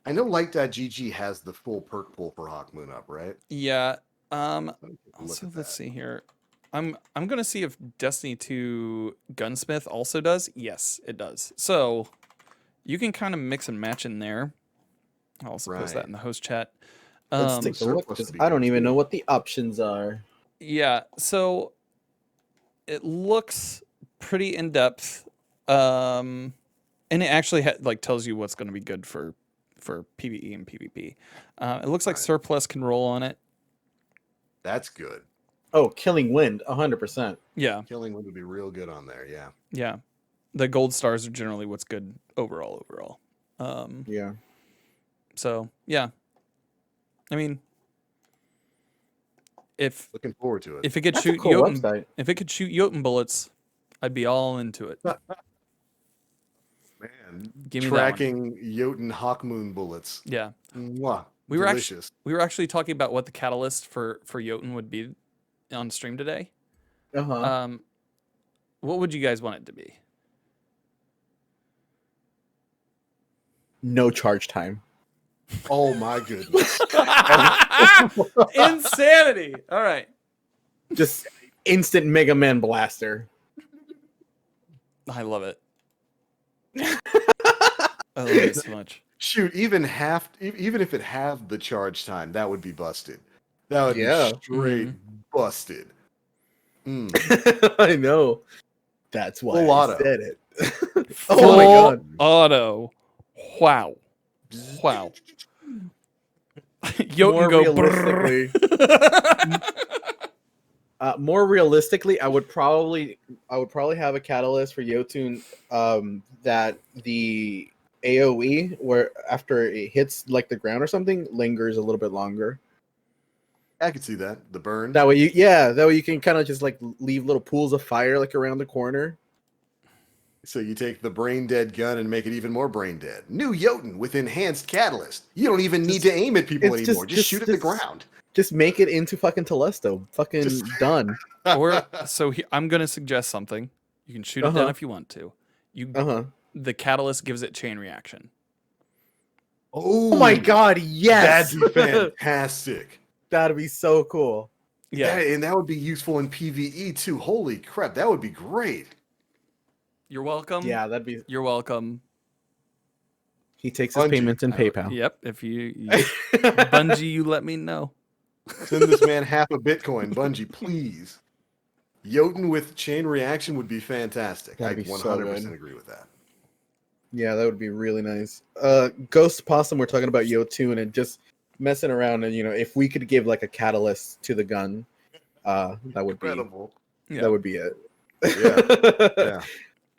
I know Light.gg has the full perk pool for Hawkmoon up, right? Yeah. Look Also, at let's that. see here. I'm gonna see if Destiny 2 Gunsmith also does. Yes, it does. So you can kind of mix and match in there. I'll also post that Right. in the host chat. Let's take a look. Surplus 'Cause would be I don't good, even too. know what the options are. Yeah, so it looks pretty in depth, and it actually tells you what's going to be good for PvE and PvP. It looks like Right. Surplus can roll on it. That's good. Oh, Killing Wind, 100%. Yeah, Killing Wind would be real good on there. Yeah. yeah. The gold stars are generally what's good overall. Yeah. So yeah, I mean, if Looking forward to it. if it could That's a shoot cool Jotun, website. if it could shoot Jotun bullets, I'd be all into it. Man, Give me that one. tracking Jotun Hawkmoon bullets. Yeah. Mwah. We were Delicious. actually talking about what the catalyst for Jotun would be on stream today. What would you guys want it to be? No charge time. Oh my goodness. Insanity. All right. Just instant Mega Man blaster. I love it. I love it so much. Shoot, even if it had the charge time, that would be busted. That would Yeah. be straight busted. I know. That's why Full I auto. said it. Oh my God. Auto. Wow. Wow. Jotun go realistically, more realistically, I would probably have a catalyst for Jotun that the AoE, where after it hits like the ground or something, lingers a little bit longer. I could see that. The burn. That way you can kind of just like leave little pools of fire like around the corner. So you take the brain dead gun and make it even more brain dead. New Jotun with enhanced catalyst. You don't even need to aim at people it's anymore. Just shoot at the ground. Just make it into fucking Telesto. Fucking done. Or so I'm gonna suggest something. You can shoot it down if you want to. The catalyst gives it chain reaction. Oh my God, yes. That'd be fantastic. That'd be so cool. Yeah. And that would be useful in PvE too. Holy crap, that would be great. You're welcome. Yeah, that'd be. You're welcome. He takes his Bungie. payments in PayPal. Yep. If you Bungie, you let me know. Send this man half a Bitcoin, Bungie, please. Jotun with chain reaction would be fantastic. That'd I be so 100% good. agree with that. Yeah, that would be really nice. Ghost Possum, we're talking about Jotun and just messing around, and if we could give like a catalyst to the gun, that would Incredible. Yeah. that would be it. Yeah.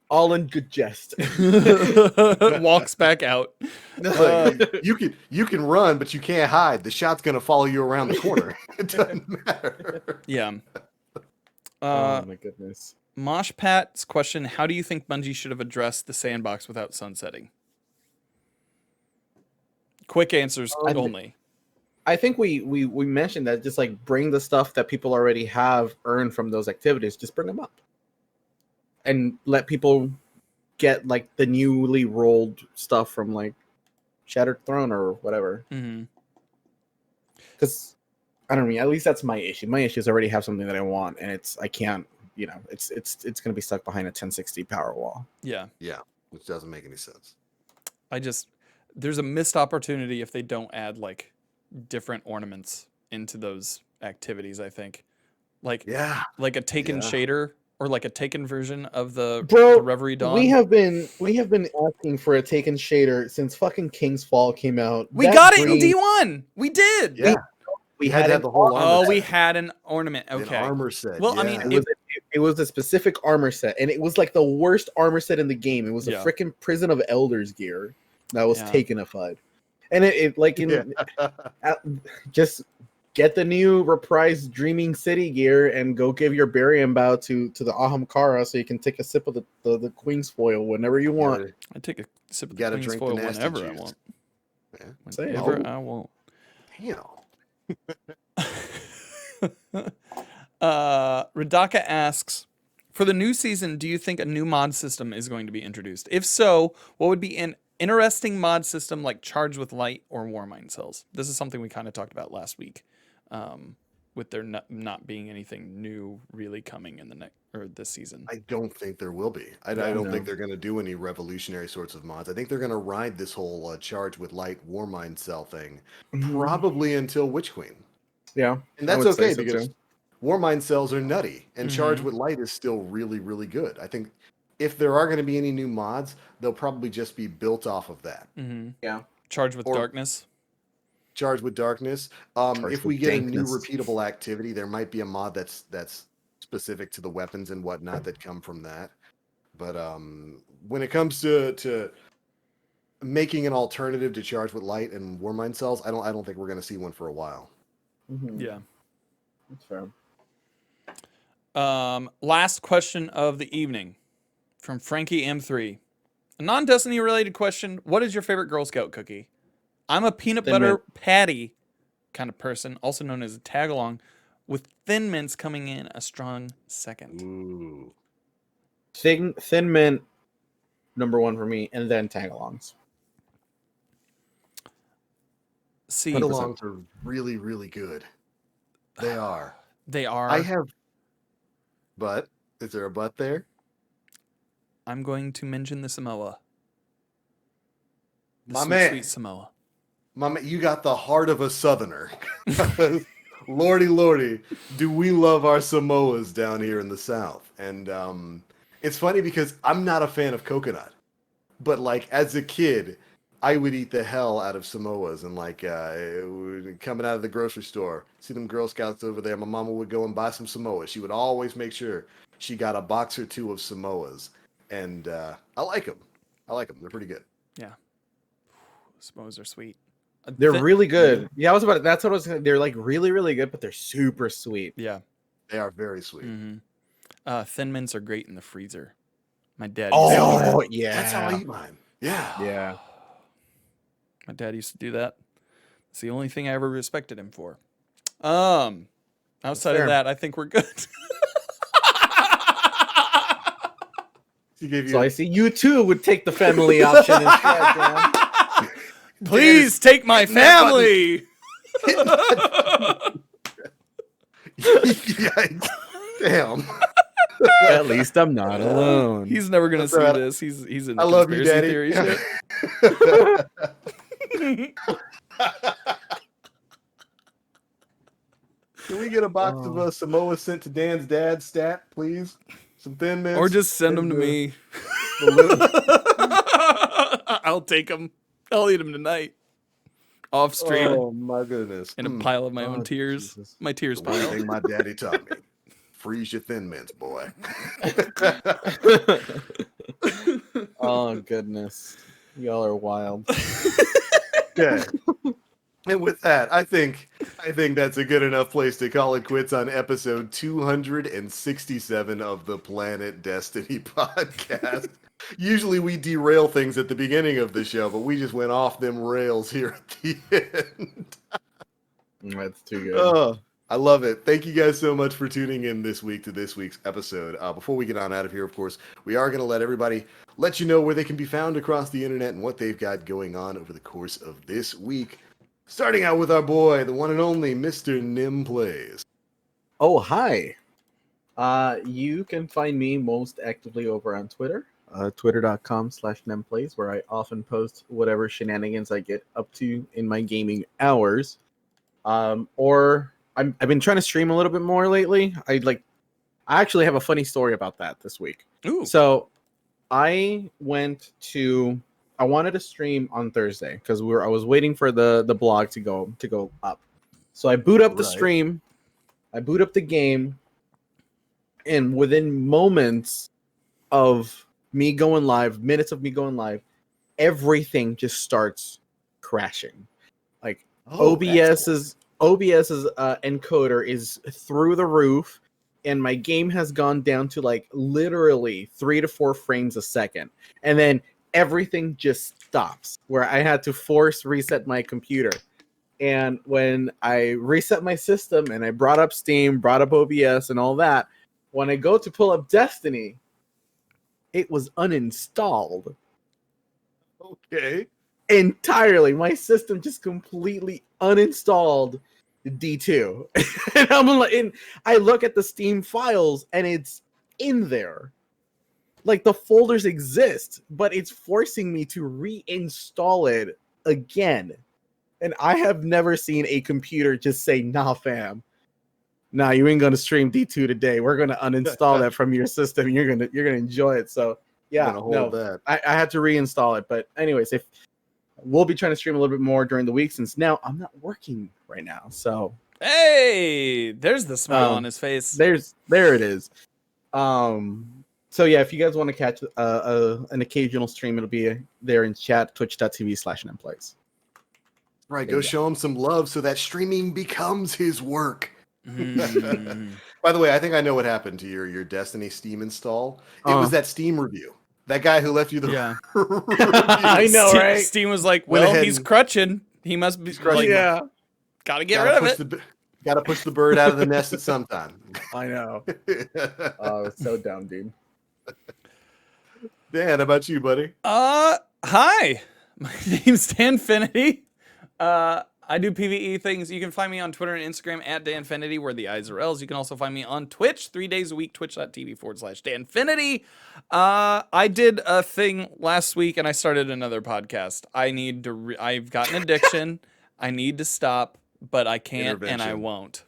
All in good jest. Walks back out. Like, you can run, but you can't hide. The shot's gonna follow you around the corner. It doesn't matter. Yeah. Oh my goodness. Mosh Pat's question: how do you think Bungie should have addressed the sandbox without sunsetting? Quick answers only. I think we mentioned that, just like bring the stuff that people already have earned from those activities, just bring them up, and let people get like the newly rolled stuff from like Shattered Throne or whatever. Mm-hmm. Because I don't mean, at least that's my issue. My issue is I already have something that I want, and I can't. It's gonna be stuck behind a 1060 power wall. Yeah. Yeah, which doesn't make any sense. There's a missed opportunity if they don't add like different ornaments into those activities. I think, like a Taken shader or like a Taken version of the Reverie Dawn. We have been asking for a Taken shader since fucking King's Fall came out. We got it in D1. We did. Yeah. We had to have the whole armor set. We had an ornament. Okay. An armor set. Well, I mean, it was a specific armor set, and it was like the worst armor set in the game. It was a freaking Prison of Elders gear that was Takenified. And just get the new reprised Dreaming City gear and go give your Barium Bow to the Ahamkara so you can take a sip of the Queen's Foil whenever you want. I take a sip of the Queen's Foil whenever I want. Yeah. Whenever I want. Damn. Radaka asks, for the new season, do you think a new mod system is going to be introduced? If so, what would be an interesting mod system like Charged with Light or Warmind Cells? This is something we kind of talked about last week, with there not being anything new really coming in this season. I don't think there will be. I don't think they're going to do any revolutionary sorts of mods. I think they're going to ride this whole Charged with Light Warmind Cell thing probably until Witch Queen. Yeah, and that's okay because Warmind Cells are nutty, and Charged with Light is still really, really good. I think if there are going to be any new mods, they'll probably just be built off of that. Yeah, Charged with Darkness. Charged with Darkness. If we get a new repeatable activity, there might be a mod that's specific to the weapons and whatnot that come from that. But when it comes to making an alternative to Charged with Light and Warmind Cells, I don't think we're going to see one for a while. Yeah, that's fair. Last question of the evening from Frankie M3. A non-Destiny related question. What is your favorite Girl Scout cookie? I'm a peanut butter patty kind of person, also known as a tag-along, with Thin Mints coming in a strong second. Ooh. Thin Mint, number one for me, and then tag-alongs. Tag-alongs are really, really good. They are. They are. I have... But? Is there a but there? I'm going to mention the Samoa. My man. Sweet Samoa. Mama, you got the heart of a Southerner. Lordy, do we love our Samoas down here in the South? And it's funny because I'm not a fan of coconut, but like as a kid, I would eat the hell out of Samoas. And like coming out of the grocery store, see them Girl Scouts over there. My mama would go and buy some Samoas. She would always make sure she got a box or two of Samoas, and I like them. They're pretty good. Yeah, Samoas are sweet. They're really good. Yeah, that's what I was saying. They're like really, really good, but they're super sweet. Yeah, they are very sweet. Thin Mints are great in the freezer. My dad. Yeah, that's how I eat mine. Yeah. My dad used to do that. It's the only thing I ever respected him for. Outside of that, I think we're good. I see you too would take the family option instead. Please take my family. Yikes. Damn. At least I'm not alone. He's never gonna see this. He's in the I love you, Daddy. Theory shit. Can we get a box of Samoa sent to Dan's dad stat, please? Some Thin Mints. Or just send them to me. I'll take them. I'll eat them tonight. Off stream. Oh my goodness. In a pile of my own tears. Jesus. My tears The one pile. thing my daddy taught me. freeze your thin mints, boy. Oh goodness, y'all are wild. Okay. And with that, I think that's a good enough place to call it quits on episode 267 of the Planet Destiny podcast. Usually we derail things at the beginning of the show, but we just went off them rails here at the end. That's too good. Oh, I love it. Thank you guys so much for tuning in this week to this week's episode. Before we get on out of here, of course, we are going to let everybody let you know where they can be found across the internet and what they've got going on over the course of this week. Starting out with our boy, the one and only Mr. Nim Plays. Oh, hi. You can find me most actively over on Twitter, twitter.com/nemplays, where I often post whatever shenanigans I get up to in my gaming hours. Or I've been trying to stream a little bit more lately. I actually have a funny story about that this week. Ooh. So I wanted to stream on Thursday because I was waiting for the blog to go up. So I boot up the Right. stream, I boot up the game, and within moments of me going live, minutes of me going live, everything just starts crashing. Like OBS's encoder is through the roof, and my game has gone down to like literally 3 to 4 frames a second, and then everything just stops where I had to force reset my computer. And when I reset my system and I brought up Steam, brought up OBS and all that, when I go to pull up Destiny, it was uninstalled Okay. entirely. My system just completely uninstalled D2. And I'm like, and I look at the Steam files and it's in there. Like the folders exist, but it's forcing me to reinstall it again. And I have never seen a computer just say, "Nah, fam. Nah, you ain't gonna stream D2 today. We're gonna uninstall that from your system. You're gonna enjoy it." So yeah, I'm gonna hold that. I had to reinstall it. But anyways, if we'll be trying to stream a little bit more during the week since now I'm not working right now. So Hey, there's the smile on his face. there it is. So yeah, if you guys want to catch an occasional stream, it'll be there in chat, twitch.tv/nemplays. Right, There go you show him some love so that streaming becomes his work. Mm. By the way, I think I know what happened to your Destiny Steam install. It was that Steam review. That guy who left you the Yeah. review. I know, right? Steam was like, Went well, ahead he's and- crutching. He must be crutching. like, Yeah, gotta get rid of it. Gotta push the bird out of the nest at some time. I know. Oh, it's so dumb, dude. Dan, how about you, buddy? Hi. My name's Danfinity. I do PvE things. You can find me on Twitter and Instagram at Danfinity, where the I's are L's. You can also find me on Twitch 3 days a week, twitch.tv/Danfinity. I did a thing last week and I started another podcast. I need to, I've got an addiction. I need to stop, but I can't and I won't.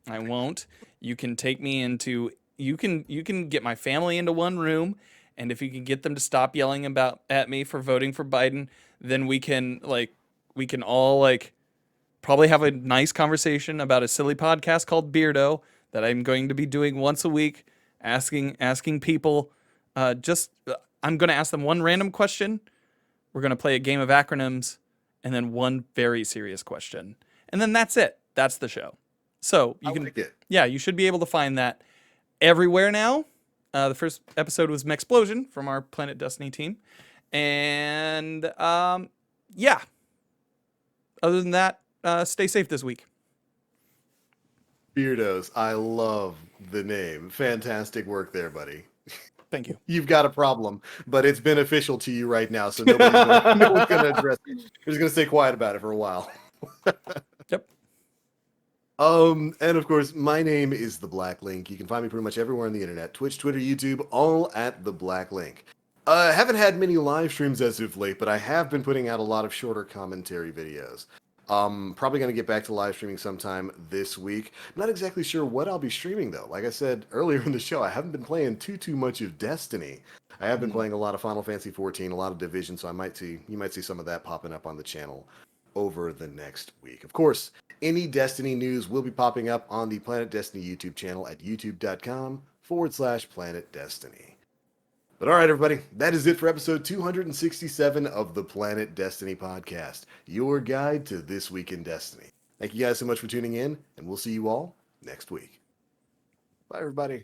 I won't. You can take me into, you can get my family into one room, and if you can get them to stop yelling at me for voting for Biden, then we can all probably have a nice conversation about a silly podcast called Beardo that I'm going to be doing once a week, asking people I'm going to ask them one random question. We're going to play a game of acronyms, and then one very serious question. And then that's it. That's the show. So you can, like it. yeah, you should be able to find that everywhere now. The first episode was Mexplosion from our Planet Destiny team. And yeah. Other than that, stay safe this week. Beardos, I love the name. Fantastic work there, buddy. Thank you. You've got a problem, but it's beneficial to you right now, so no one's going to address it. We're just going to stay quiet about it for a while. Yep. And of course, my name is The Black Link. You can find me pretty much everywhere on the internet. Twitch, Twitter, YouTube, all at The Black Link. Haven't had many live streams as of late, but I have been putting out a lot of shorter commentary videos. Probably going to get back to live streaming sometime this week. Not exactly sure what I'll be streaming, though. Like I said earlier in the show, I haven't been playing too much of Destiny. I have been playing a lot of Final Fantasy 14, a lot of Division, so you might see some of that popping up on the channel over the next week. Of course, any Destiny news will be popping up on the Planet Destiny YouTube channel at youtube.com/Planet Destiny. But all right, everybody, that is it for episode 267 of the Planet Destiny podcast, your guide to this week in Destiny. Thank you guys so much for tuning in, and we'll see you all next week. Bye, everybody.